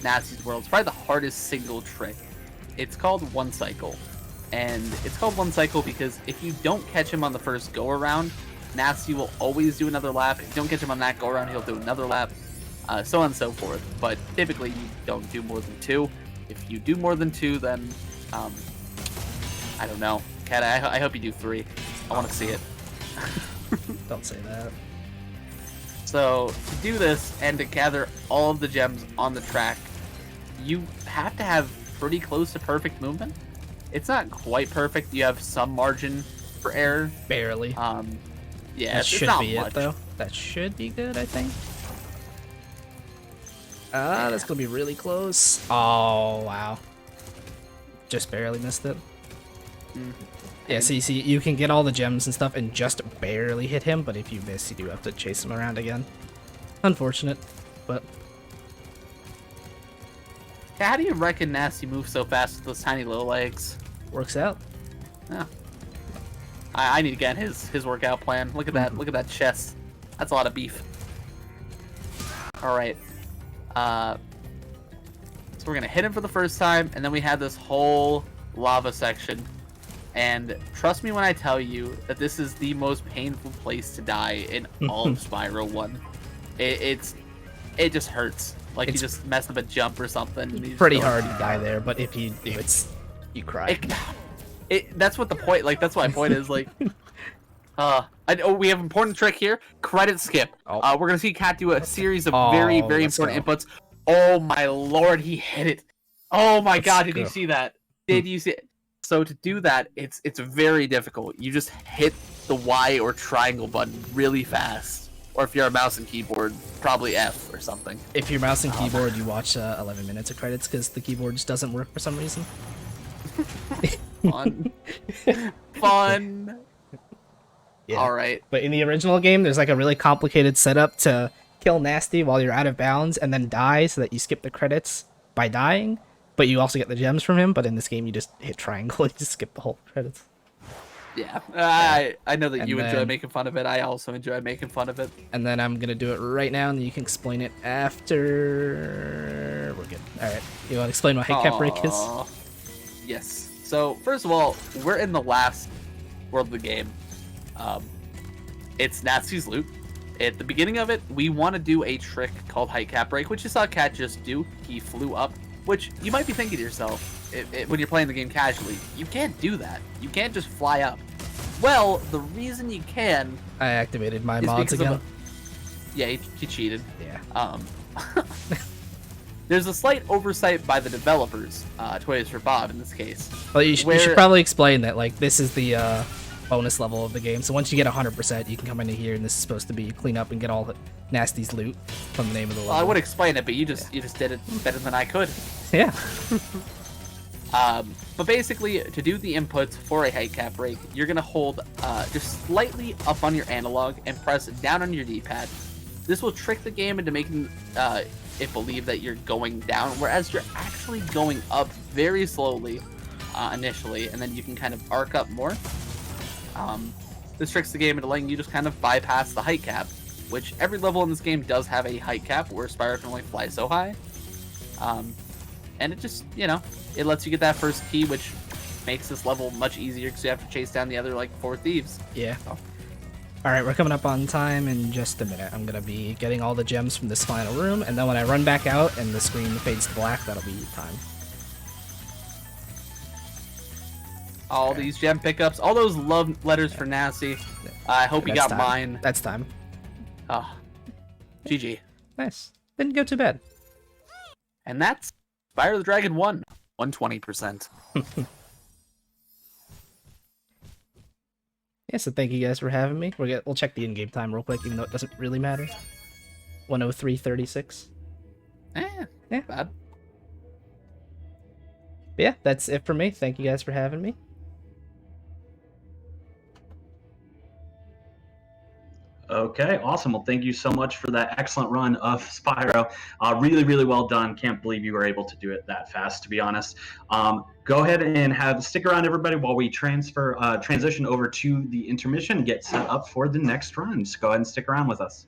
Nasty's world. It's probably the hardest single trick. It's called One Cycle. And it's called One Cycle because if you don't catch him on the first go-around, Nasty will always do another lap. If you don't catch him on that go-around, he'll do another lap. So on and so forth. But typically, you don't do more than 2. If you do more than 2, then... I don't know. Kat, I hope you do 3. I want to see it. Don't say that. So, to do this, and to gather all of the gems on the track, you have to have pretty close to perfect movement. It's not quite perfect. You have some margin for error. Barely. Yeah, That it's should not be much. it, though. That should be good, I think. That's gonna be really close. Oh, wow. Just barely missed it. Yeah, see, you can get all the gems and stuff and just barely hit him, but if you miss, you do have to chase him around again. Unfortunate, but... How do you reckon Nasty moves so fast with those tiny little legs? Works out. Yeah. I need to get his workout plan. Look at that. Look at that chest. That's a lot of beef. Alright. So we're going to hit him for the first time, and then we have this whole lava section. And trust me when I tell you that this is the most painful place to die in all of Spyro 1. It just hurts. Like you just messed up a jump or something. And Pretty hard to die there, but if you do, you cry. That's what the point. Like that's what my point is. Like, we have an important trick here. Credit skip. Oh. We're gonna see Kat do a series of very important inputs. Oh my lord, he hit it. Oh my god, did you see that? Did you see it? So to do that, it's very difficult. You just hit the Y or triangle button really fast. Or if you're a mouse and keyboard, probably F or something. If you're mouse and keyboard, you watch 11 minutes of credits because the keyboard just doesn't work for some reason. Fun. Fun. Yeah. Alright. But in the original game, there's like a really complicated setup to kill Nasty while you're out of bounds and then die so that you skip the credits by dying. But you also get the gems from him, but in this game you just hit triangle and you just skip the whole credits. Yeah, I know that you enjoy making fun of it. I also enjoy making fun of it. And then I'm gonna do it right now, and you can explain it after. We're good. All right. You want to explain what height cap break is? Yes. So first of all, we're in the last world of the game. It's Nasty's loot. At the beginning of it, we want to do a trick called height cap break, which you saw Kat just do. He flew up, which you might be thinking to yourself when you're playing the game casually. You can't do that. You can't just fly up. Well, the reason you can... I activated my is mods because again. Yeah, he cheated. Yeah. There's a slight oversight by the developers, Toys for Bob in this case. Well, you should probably explain that, like, this is the bonus level of the game. So once you get 100%, you can come into here, and this is supposed to be clean up and get all the Nasty's loot from the name of the level. Well, I would explain it, but you just did it better than I could. Yeah. But basically, to do the inputs for a height cap break, you're going to hold just slightly up on your analog and press down on your D-pad. This will trick the game into making it believe that you're going down, whereas you're actually going up very slowly initially, and then you can kind of arc up more. This tricks the game into letting you just kind of bypass the height cap. which every level in this game does have a height cap where Spyro can only fly so high. And it just, you know, it lets you get that first key, which makes this level much easier because you have to chase down the other, like, 4 thieves. Yeah. So. Alright, we're coming up on time in just a minute. I'm gonna be getting all the gems from this final room, and then when I run back out and the screen fades to black, that'll be time. All these gem pickups, all those love letters for Nasty. I hope you got time. mine. That's time. Oh, GG. Nice. Didn't go too bad. And that's Spyro the Dragon 1, 120%. Yeah, so thank you guys for having me. We'll check the in-game time real quick, even though it doesn't really matter. 1:03:36. Yeah. Yeah. Bad. But yeah, that's it for me. Thank you guys for having me. Okay, awesome. Well, thank you so much for that excellent run of Spyro. Really, really well done. Can't believe you were able to do it that fast, to be honest. Go ahead and stick around, everybody, while we transition over to the intermission and get set up for the next run. Just go ahead and stick around with us.